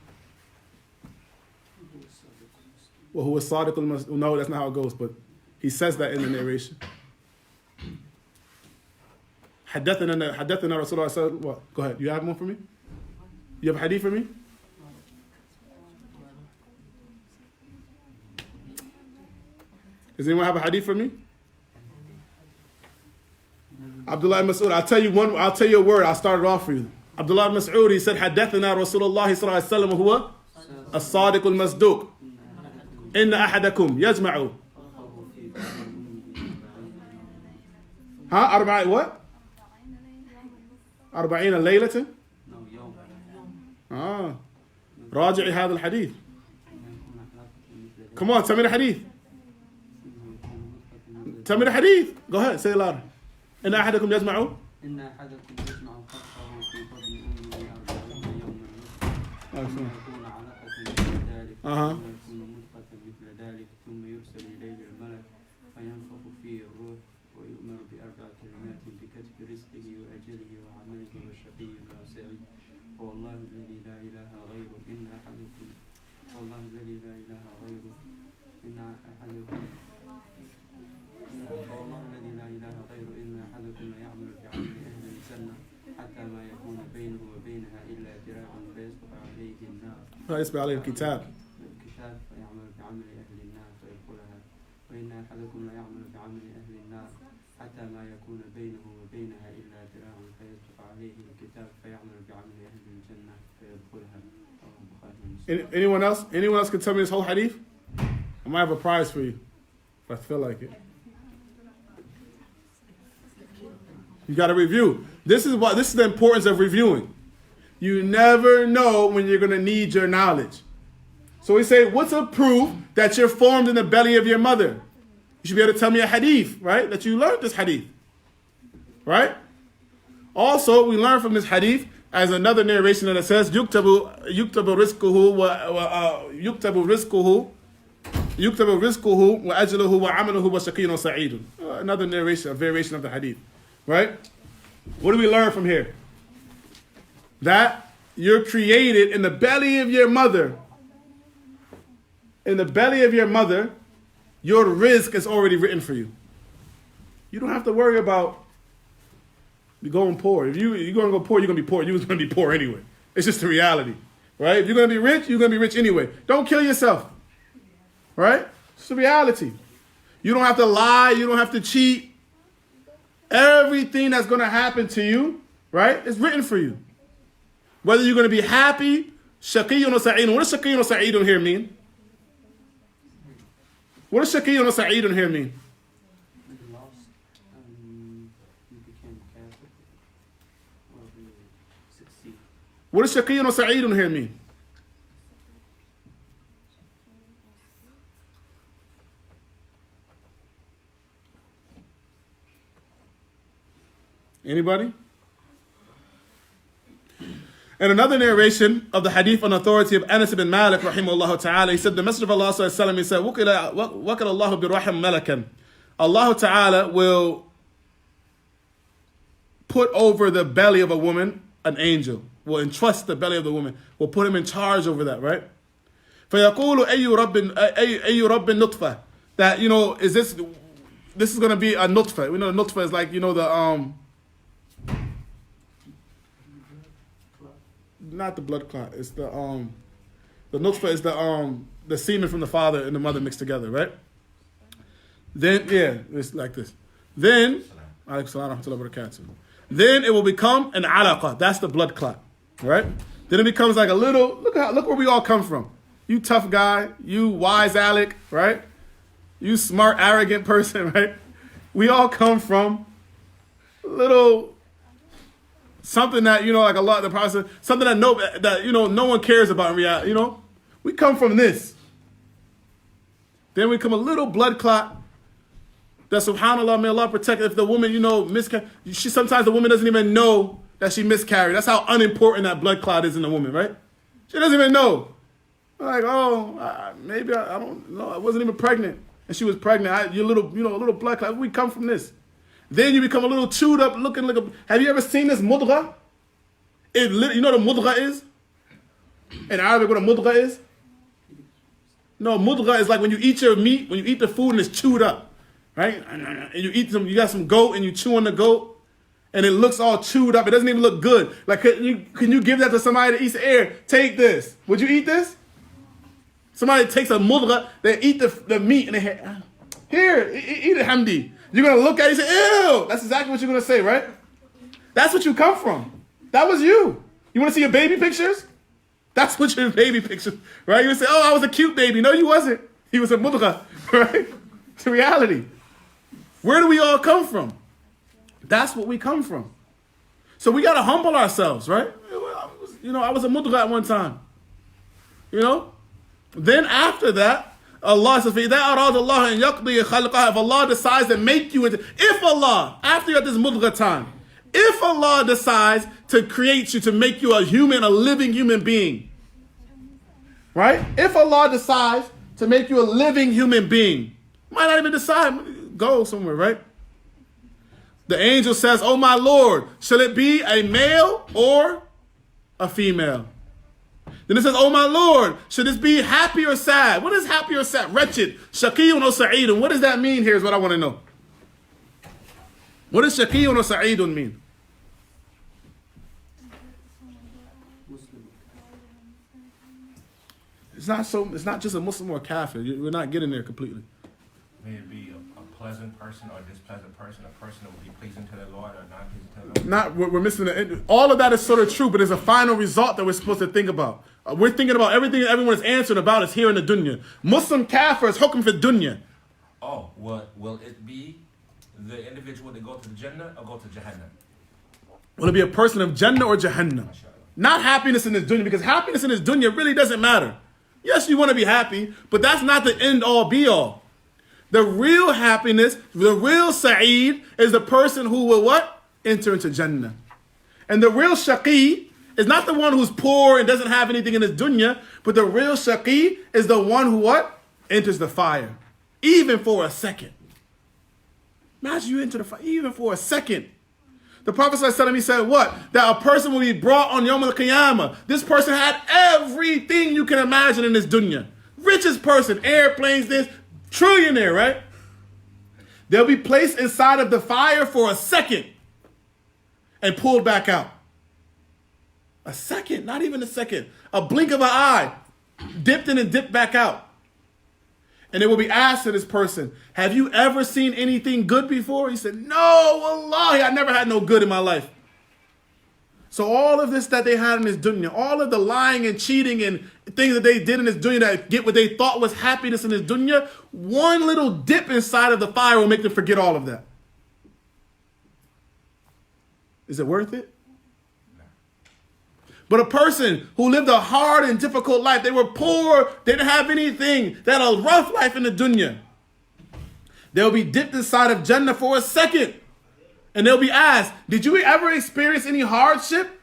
Well, who was Sadiq al-Mas'ud? No, that's not how it goes, but he says that in the narration. حدثنا رسول الله صلى الله. What? Go ahead. You have one for me? You have a hadith for me? Does anyone have a hadith for me? Abdullah ibn Mas'ud, I'll tell you a word, I'll start it off for you. Abdullah ibn Mas'ud, he said, حدثنا رسول الله صلى الله عليه وسلم هو الصادق المصدوق إن أحدكم يجمع أربعين what? 40 ليلة راجعي هذا الحديث. Come on, tell me the hadith. Tell me the hadith. Go ahead, say it louder. إن أحدكم يجمع إن أحدكم يجمع خلقه في بطن أمه 40 يوما ثم يكون علقة مثل ذلك ثم يكون مضغة مثل ذلك ثم يرسل إليه الملك فينفخ فيه الروح ويؤمر ب4 كلمات بكتب رزقه وأجله وعمله وشقي أو سعيد والله الذي لا إله غيره إن أحدكم والله الذي لا إله غيره إن أحدكم والله الذي لا إله غيره إن أحدكم يعمل بعمل أهل الجنة حتى ما يكون بينه وبينها إلا ذراع فيسبق عليه النار فيسبق عليه الكتاب فيعمل بعمل أهل النار فيدخلها وإن أحدكم لا يعمل بعمل أهل النار حتى ما يكون بينه وبينها إلا ذراع فيسبق عليه الكتاب فيعمل بعمل أهل الجنة فيدخلها. Anyone else? Anyone else can tell me this whole hadith? I might have a prize for you if I feel like it. You got to review. This is the importance of reviewing. You never know when you're going to need your knowledge. So we say, what's a proof that you're formed in the belly of your mother? You should be able to tell me a hadith, right? That you learned this hadith, right? Also, we learn from this hadith as another narration that says, يُكْتَبُ رِزْقُهُ وَأَجْلُهُ وَعَمَلُهُ وَشَقِيٌّ وَسَعِيدٌ. Another narration, a variation of the hadith. Right? What do we learn from here? That you're created in the belly of your mother. In the belly of your mother, your rizq is already written for you. You don't have to worry about going poor. If you're going to go poor, you're going to be poor. You're going to be poor anyway. It's just the reality. Right? If you're going to be rich, you're going to be rich anyway. Don't kill yourself. Right? It's the reality. You don't have to lie. You don't have to cheat. Everything that's going to happen to you, right, is written for you. Whether you're going to be happy, shaqiyyun or sa'idun. What does shaqiyyun or sa'idun here mean? What does shaqiyyun or sa'idun here mean? You lost, you became Catholic, or you succeed. What does shaqiyyun or sa'idun here mean? Anybody? And another narration of the hadith on authority of Anas ibn Malik, rahimahullah ta'ala, he said, the Messenger of Allah, sallallahu alayhi wa sallam, he said, وَكَلَ اللَّهُ بِرَحِمْ مَلَكًا. Allah ta'ala will put over the belly of a woman an angel, will entrust the belly of the woman, will put him in charge over that, right? فَيَقُولُ أَيُّ رَبٍّ نُطْفَةً. That, this is going to be a nutfa. We know the nutfa is like, not the blood clot. It's the nutfa is the semen from the father and the mother mixed together, right? Then it's like this. Then alaykum salam wa rahmatullahi wa barakatuh. Then it will become an alaqa. That's the blood clot, right? Then it becomes like a little. Look where we all come from. You tough guy, you wise Alec, right? You smart, arrogant person, right? We all come from a little something that, like Allah, the Prophet, something that no one cares about in reality, We come from this. Then we come a little blood clot that, subhanAllah, may Allah protect it. If the woman, sometimes the woman doesn't even know that she miscarried. That's how unimportant that blood clot is in a woman, right? She doesn't even know. Like, maybe I don't know. I wasn't even pregnant. And she was pregnant. You're a little blood clot. We come from this. Then you become a little chewed up, looking like have you ever seen this mudgha? You know what a mudgha is? In Arabic, what a mudgha is? No, mudgha is like when you eat your meat, when you eat the food and it's chewed up. Right? And you got some goat and you chew on the goat and it looks all chewed up. It doesn't even look good. Like, can you give that to somebody that eats air? Take this. Would you eat this? Somebody takes a mudgha, they eat the meat and they here, eat it, Hamdi. You're going to look at it and say, ew. That's exactly what you're going to say, right? That's what you come from. That was you. You want to see your baby pictures? That's what your baby pictures, right? You say, oh, I was a cute baby. No, you wasn't. He was a mudgha, right? It's a reality. Where do we all come from? That's what we come from. So we got to humble ourselves, right? I was a mudgha at one time. Then after that, Allah says, if Allah decides to make you if Allah, after you're at this mudgha time, if Allah decides to create you, to make you a living human being, right? If Allah decides to make you a living human being, might not even decide, go somewhere, right? The angel says, oh my Lord, shall it be a male or a female? Then it says, oh my Lord, should this be happy or sad? What is happy or sad? Wretched. Shaqiyun or sa'idun. What does that mean here is what I want to know. What does shaqiyun or sa'idun mean? It's not just a Muslim or a kafir. We're not getting there completely. May it be a pleasant person or a displeasant person, a person that will be pleasing to the Lord or not pleasing to the Lord? We're missing all of that is sort of true, but there's a final result that we're supposed to think about. We're thinking about everything that everyone is answering about is here in the dunya. Muslim kafir is hukm for dunya. Oh, will it be the individual that go to the Jannah or go to Jahannam? Will it be a person of Jannah or Jahannam? Not happiness in this dunya, because happiness in this dunya really doesn't matter. Yes, you want to be happy, but that's not the end all be all. The real happiness, the real sa'id is the person who will what? Enter into Jannah. And the real shaqi is not the one who's poor and doesn't have anything in his dunya, but the real shaqi is the one who what? Enters the fire. Even for a second. Imagine you enter the fire, even for a second. The Prophet ﷺ, he said what? That a person will be brought on Yawm al-Qiyamah. This person had everything you can imagine in this dunya. Richest person, airplanes, this, trillionaire, right? They'll be placed inside of the fire for a second and pulled back out. A second, not even a second. A blink of an eye. Dipped in and dipped back out. And it will be asked to this person, have you ever seen anything good before? He said, no, wallahi, I never had no good in my life. So all of this that they had in this dunya, all of the lying and cheating and things that they did in this dunya that get what they thought was happiness in this dunya, one little dip inside of the fire will make them forget all of that. Is it worth it? But a person who lived a hard and difficult life, they were poor, they didn't have anything, they had a rough life in the dunya. They'll be dipped inside of Jannah for a second. And they'll be asked, did you ever experience any hardship?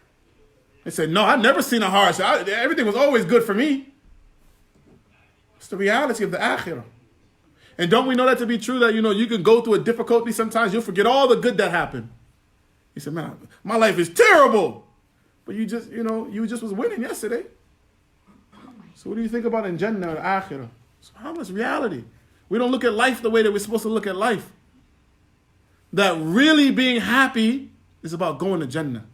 They said, no, I've never seen a hardship. Everything was always good for me. It's the reality of the akhirah. And don't we know that to be true, that, you can go through a difficulty sometimes, you'll forget all the good that happened. He said, man, my life is terrible. But you just was winning yesterday. So what do you think about in Jannah or Akhirah? SubhanAllah's reality. We don't look at life the way that we're supposed to look at life. That really being happy is about going to Jannah.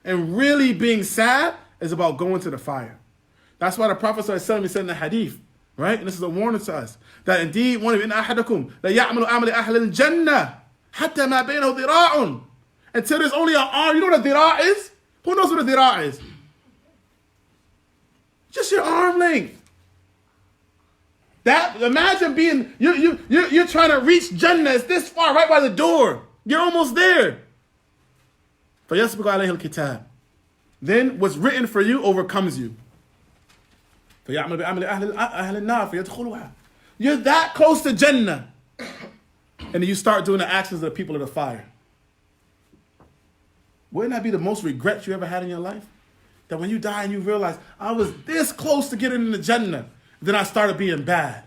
And really being sad is about going to the fire. That's why the Prophet ﷺ said in the hadith, right? And this is a warning to us, that indeed one of in ahadakum la ya'malu amali ahli al-jannah hatta ma baynahu dhira'un. Until there's only an arm. You know what a dhira' is? Who knows what a dhira' is? Just your arm length. That, imagine being, you're trying to reach Jannah. It's this far, right by the door. You're almost there. فَيَسْبِقُ عَلَيْهِ الْكِتَابِ. Then what's written for you overcomes you. فَيَعْمَلُ بِعَمَلِ أَهْلِ النَّارِ فَيَدْخُلُهَا. You're that close to Jannah. And then you start doing the actions of the people of the fire. Wouldn't that be the most regret you ever had in your life? That when you die and you realize, I was this close to getting into Jannah, then I started being bad.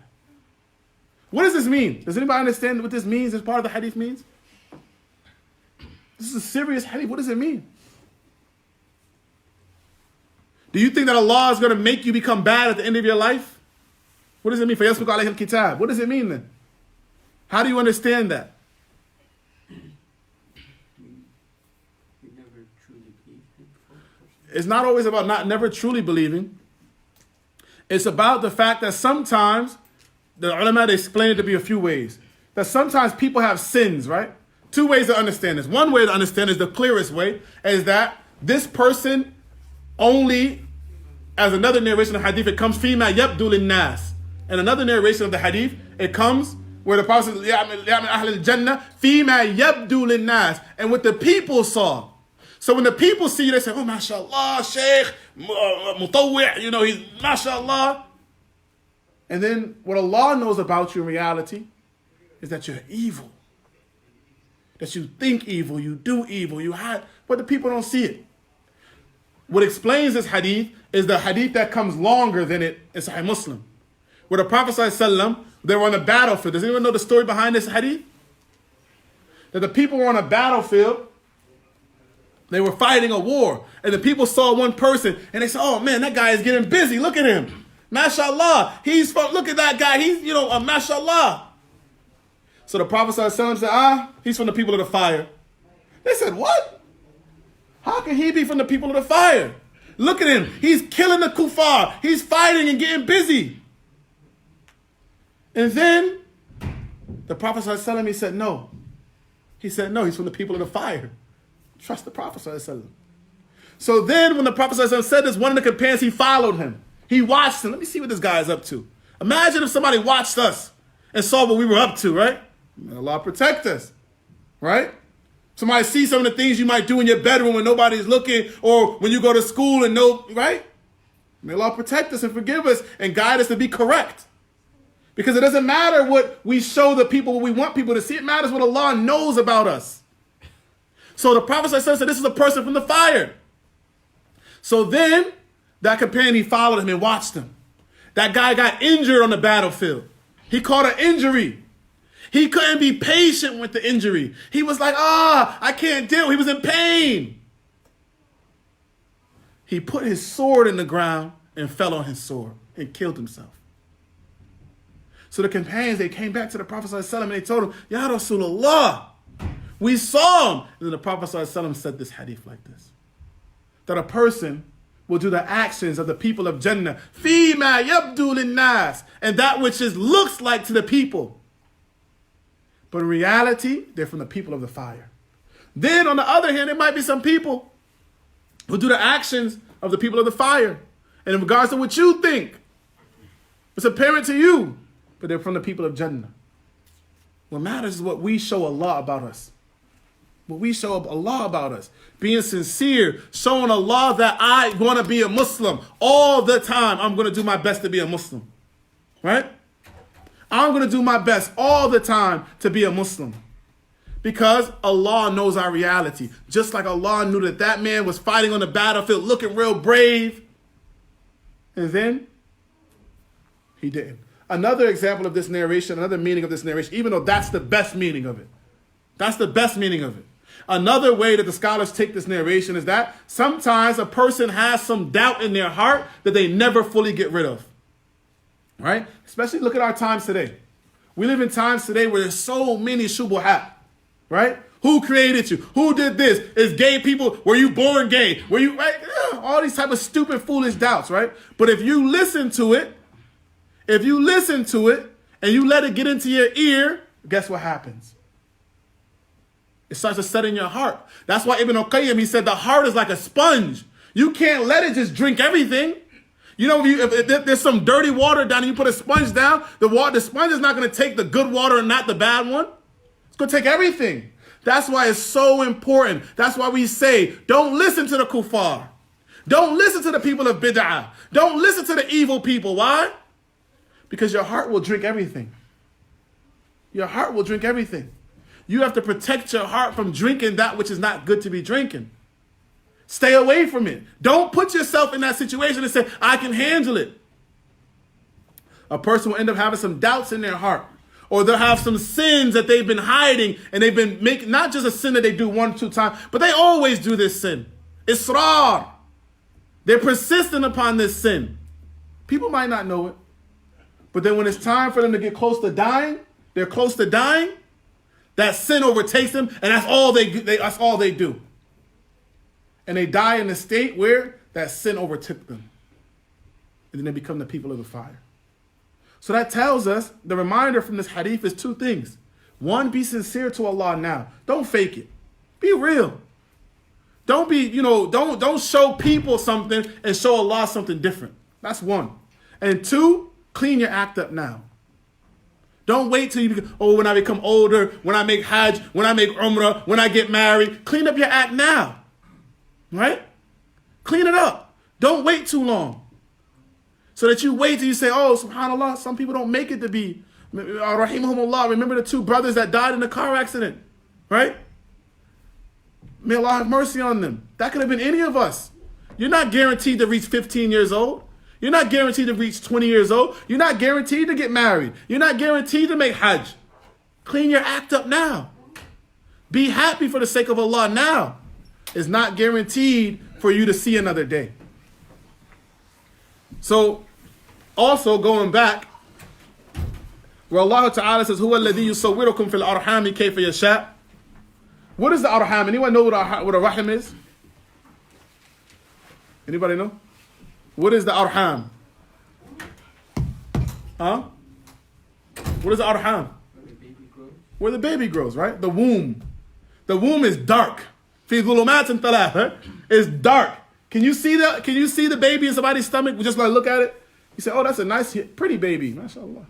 What does this mean? Does anybody understand what this means? This part of the hadith means? This is a serious hadith. What does it mean? Do you think that Allah is going to make you become bad at the end of your life? What does it mean? فَيَسْبِقُ عَلَيْهِ الْكِتَابِ. What does it mean then? How do you understand that? It's not always about never truly believing. It's about the fact that sometimes, the Allaamah, they explain it to be a few ways. That sometimes people have sins, right? Two ways to understand this. One way to understand is the clearest way, is that this person only, as another narration of the hadith, it comes فِيمَا يَبْدُو لِلنَّاسِ. And another narration of the hadith, it comes where the Prophet says, يَعْمَلْ أَهْلِ الْجَنَّةِ فِيمَا يَبْدُو لِلنَّاسِ. And what the people saw. So when the people see you, they say, oh, mashallah, Shaykh, mutawwi', you know, he's mashallah. And then what Allah knows about you in reality is that you're evil. That you think evil, you do evil, you hide, but the people don't see it. What explains this hadith is the hadith that comes longer than it in Sahih Muslim. Where the Prophet ﷺ, they were on the battlefield. Does anyone know the story behind this hadith? That the people were on a battlefield. They were fighting a war, and the people saw one person, and they said, oh man, that guy is getting busy. Look at him. Mashallah. Look at that guy. He's, mashallah. So the Prophet said, he's from the people of the fire. They said, what? How can he be from the people of the fire? Look at him. He's killing the kuffar. He's fighting and getting busy. And then the Prophet he said, no. He said, no, he's from the people of the fire. Trust the Prophet ﷺ. So then when the Prophet ﷺ said this, one of the companions, he followed him. He watched him. Let me see what this guy is up to. Imagine if somebody watched us and saw what we were up to, right? May Allah protect us, right? Somebody sees some of the things you might do in your bedroom when nobody's looking, or when you go to school and right? May Allah protect us and forgive us and guide us to be correct. Because it doesn't matter what we show the people, what we want people to see. It matters what Allah knows about us. So the Prophet said, this is a person from the fire. So then that companion, he followed him and watched him. That guy got injured on the battlefield. He caught an injury. He couldn't be patient with the injury. He was like, I can't deal. He was in pain. He put his sword in the ground and fell on his sword and killed himself. So the companions, they came back to the Prophet ﷺ and they told him, Ya Rasulullah, we saw him. And then the Prophet ﷺ said this hadith like this. That a person will do the actions of the people of Jannah. فِيمَا يَبْدُو لِلنَّاسِ. And that which looks like to the people. But in reality, they're from the people of the fire. Then on the other hand, there might be some people who do the actions of the people of the fire. And in regards to what you think, it's apparent to you, but they're from the people of Jannah. What matters is what we show Allah about us. What we show Allah about us. Being sincere, showing Allah that I want to be a Muslim all the time. I'm going to do my best to be a Muslim. Right? I'm going to do my best all the time to be a Muslim. Because Allah knows our reality. Just like Allah knew that that man was fighting on the battlefield looking real brave. And then he didn't. Another example of this narration, another meaning of this narration, even though that's the best meaning of it. That's the best meaning of it. Another way that the scholars take this narration is that sometimes a person has some doubt in their heart that they never fully get rid of. Right? Especially look at our times today. We live in times today where there's so many shubuhat. Right? Who created you? Who did this? Is gay people, were you born gay? Were you, right? All these type of stupid, foolish doubts, right? But if you listen to it, and you let it get into your ear, guess what happens? It starts to set in your heart. That's why Ibn al-Qayyim, he said the heart is like a sponge. You can't let it just drink everything. You know, if there's some dirty water down and you put a sponge down, the sponge is not going to take the good water and not the bad one. It's going to take everything. That's why it's so important. That's why we say, don't listen to the kuffar. Don't listen to the people of bid'ah. Don't listen to the evil people. Why? Because your heart will drink everything. Your heart will drink everything. You have to protect your heart from drinking that which is not good to be drinking. Stay away from it. Don't put yourself in that situation and say, I can handle it. A person will end up having some doubts in their heart. Or they'll have some sins that they've been hiding and they've been making, not just a sin that they do 1 or 2 times, but they always do this sin. Israr. They're persistent upon this sin. People might not know it. But then when it's time for them to get close to dying, they're close to dying, that sin overtakes them, and that's all they do. And they die in a state where that sin overtook them. And then they become the people of the fire. So that tells us, the reminder from this hadith is 2 things. 1, be sincere to Allah now. Don't fake it. Be real. Don't be, don't show people something and show Allah something different. That's 1. And 2, clean your act up now. Don't wait till when I become older, when I make hajj, when I make umrah, when I get married. Clean up your act now. Right? Clean it up. Don't wait too long. So that you wait till you say, oh, subhanAllah, some people don't make it to be, rahimahumullah. Remember the 2 brothers that died in a car accident, right? May Allah have mercy on them. That could have been any of us. You're not guaranteed to reach 15 years old. You're not guaranteed to reach 20 years old. You're not guaranteed to get married. You're not guaranteed to make hajj. Clean your act up now. Be happy for the sake of Allah now. It's not guaranteed for you to see another day. So, also going back, where Allah Ta'ala says, هُوَ الَّذِي يُصَوِّرُكُمْ فِي الْأَرْحَامِ كَيْفَ يَشَاءُ. What is the arham? Anyone know what a rahim is? Anybody know? What is the arham? Huh? What is the arham? Where the baby grows, right? The womb. The womb is dark. فِي ظُلُمَاتٍ ثَلَاثٍ. It's dark. Can you see the baby in somebody's stomach? We just like look at it. You say, oh, that's a nice, pretty baby. MashaAllah.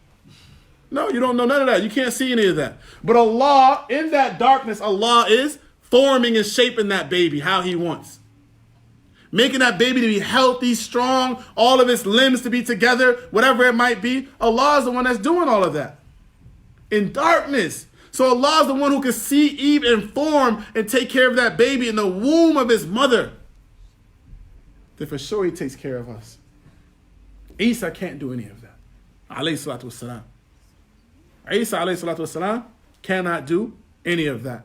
No, you don't know none of that. You can't see any of that. But Allah, in that darkness, Allah is forming and shaping that baby how He wants. Making that baby to be healthy, strong, all of its limbs to be together, whatever it might be. Allah is the one that's doing all of that. In darkness. So Allah is the one who can see Eve and form and take care of that baby in the womb of his mother. Then for sure He takes care of us. Isa can't do any of that. Alayhi salatu wassalam. Isa alayhi salatu wassalam cannot do any of that.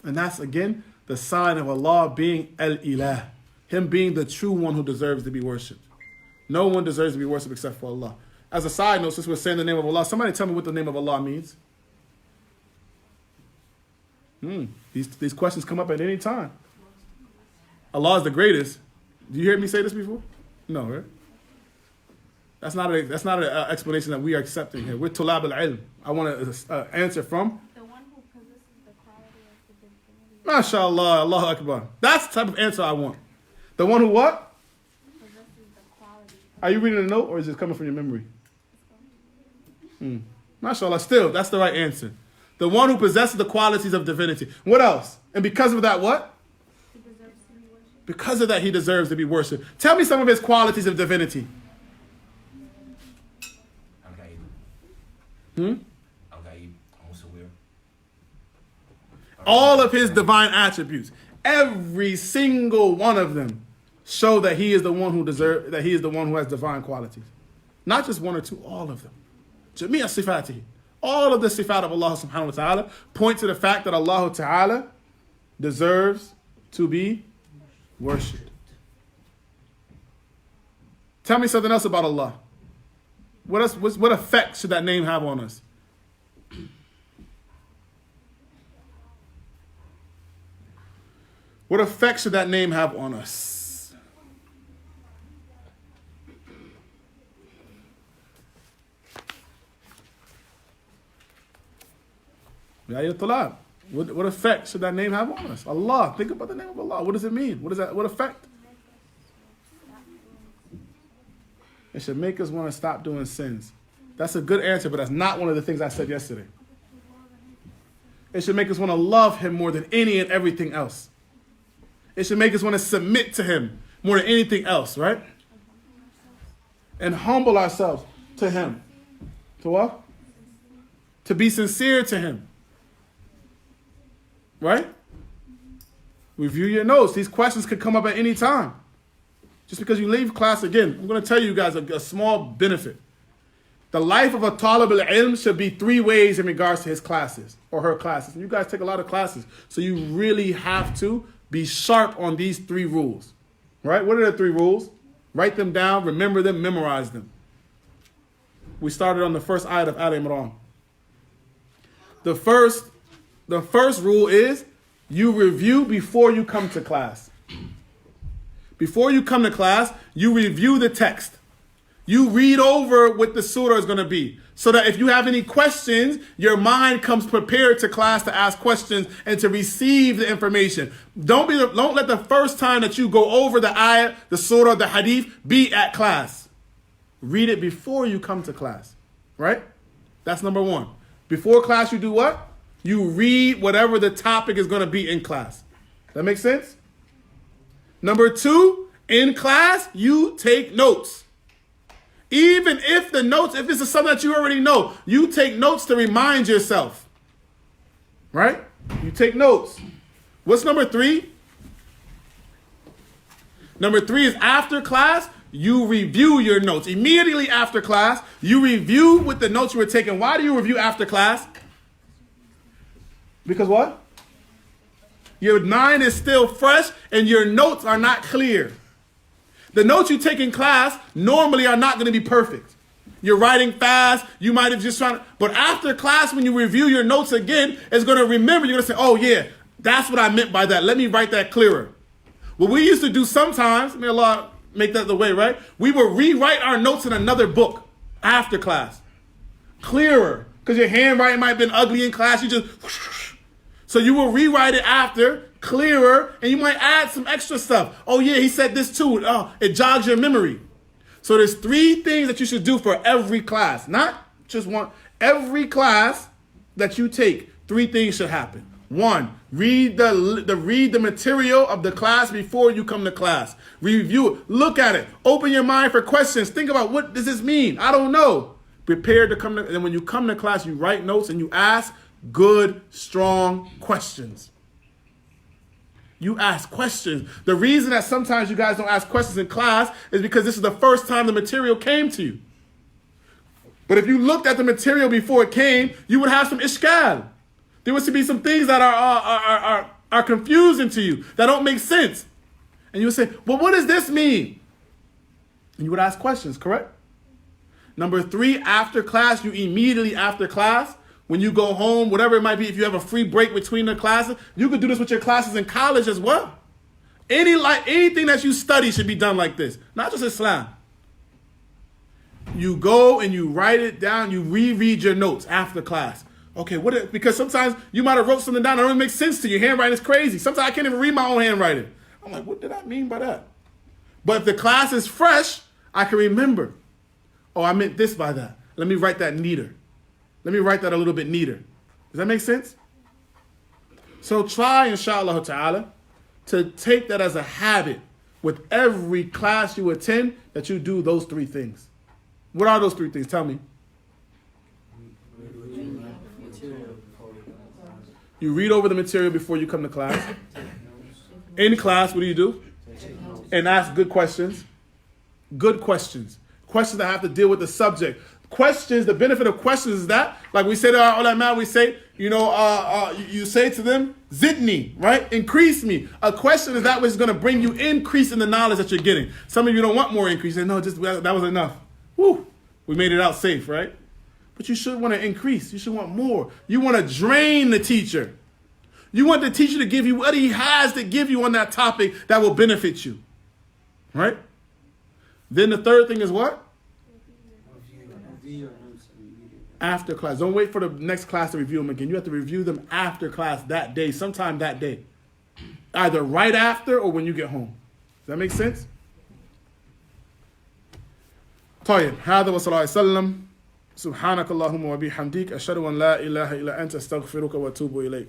And that's again the sign of Allah being Al-Ilah. Him being the true one who deserves to be worshipped. No one deserves to be worshipped except for Allah. As a side note, since we're saying the name of Allah, somebody tell me what the name of Allah means. These questions come up at any time. Allah is the greatest. Do you hear me say this before? No, right? That's not an explanation that we are accepting here. We're tulab al-ilm. I want to answer from The one who possesses the quality of the divinity. MashaAllah, Allahu Akbar. That's the type of answer I want. The one who what? Possesses the quality. Are you reading a note or is it coming from your memory? MashaAllah, still, that's the right answer. The one who possesses the qualities of divinity. What else? And because of that, what? He deserves to be worshipped. Because of that, He deserves to be worshipped. Tell me some of His qualities of divinity. All of His divine attributes, every single one of them, show that He is the one who He is the one who has divine qualities. Not just 1 or 2, all of them. Jami'a sifatihi. All of the sifat of Allah subhanahu wa ta'ala point to the fact that Allah ta'ala deserves to be worshipped. Tell me something else about Allah. What effect should that name have on us? What effect should that name have on us? What effect should that name have on us? Allah. Think about the name of Allah. What does it mean? What effect? It should make us want to stop doing sins. That's a good answer, but that's not one of the things I said yesterday. It should make us want to love him more than any and everything else. It should make us want to submit to him more than anything else, right? And humble ourselves to him. To what? To be sincere to him. Right? Review your notes. These questions could come up at any time. Just because you leave class again, I'm going to tell you guys a small benefit. The life of a talib al-ilm should be 3 ways in regards to his classes or her classes. And you guys take a lot of classes, so you really have to be sharp on these 3 rules. Right? What are the 3 rules? Write them down, remember them, memorize them. We started on the first ayat of Al-Imraan. The first rule is you review before you come to class. Before you come to class, you review the text. You read over what the surah is going to be, so that if you have any questions, your mind comes prepared to class to ask questions and to receive the information. Don't let the first time that you go over the ayah, the surah, the hadith, be at class. Read it before you come to class, right? That's number 1. Before class, you do what? You read whatever the topic is going to be in class. That make sense? Number 2, in class, you take notes. Even if the notes, if this is something that you already know, you take notes to remind yourself. Right? You take notes. What's number 3? Number 3 is after class, you review your notes. Immediately after class, you review with the notes you were taking. Why do you review after class? Because what? Your mind is still fresh and your notes are not clear. The notes you take in class normally are not going to be perfect. You're writing fast. You might have just tried. But after class, when you review your notes again, it's going to remember. You're going to say, oh, yeah, that's what I meant by that. Let me write that clearer. What we used to do sometimes, may Allah make that the way, right? We would rewrite our notes in another book after class. Clearer. Because your handwriting might have been ugly in class. You just... So you will rewrite it after, clearer, and you might add some extra stuff. Oh, yeah, he said this too. Oh, it jogs your memory. So there's 3 things that you should do for every class. Not just one. Every class that you take, 3 things should happen. 1, read the material of the class before you come to class. Review it. Look at it. Open your mind for questions. Think about, what does this mean? I don't know. Prepare to come to, and when you come to class, you write notes and you ask good, strong questions. You ask questions. The reason that sometimes you guys don't ask questions in class is because this is the first time the material came to you. But if you looked at the material before it came, you would have some ishkal. There was to be some things that are confusing to you, that don't make sense. And you would say, well, what does this mean? And you would ask questions, correct? Number 3, after class, you immediately after class, when you go home, whatever it might be, if you have a free break between the classes, you could do this with your classes in college as well. Anything that you study should be done like this, not just Islam. You go and you write it down, you reread your notes after class. Okay, because sometimes you might have wrote something down that don't make sense to you. Your handwriting is crazy. Sometimes I can't even read my own handwriting. I'm like, what did I mean by that? But if the class is fresh, I can remember. Oh, I meant this by that. Let me write that neater. Let me write that a little bit neater. Does that make sense? So try, inshallah ta'ala, to take that as a habit with every class you attend, that you do those 3 things. What are those 3 things? Tell me. You read over the material before you come to class. In class, what do? And ask good questions. Good questions. Questions that have to deal with the subject. Questions, the benefit of questions is that, like we say to our Allaamah, we say, you say to them, zidni, right? Increase me. A question is that which is going to bring you increase in the knowledge that you're getting. Some of you don't want more increase. You say, no, just that was enough. Woo, we made it out safe, right? But you should want to increase. You should want more. You want to drain the teacher. You want the teacher to give you what he has to give you on that topic that will benefit you. Right? Then the third thing is what? Review your notes immediately. After class. Don't wait for the next class to review them again. You have to review them after class that day, sometime that day. Either right after or when you get home. Does that make sense? طيب هذا وصلى الله عليه وسلم سبحانك اللهم وبحمدك أشهد أن لا إله إلا أنت أستغفرك وأتوب إليك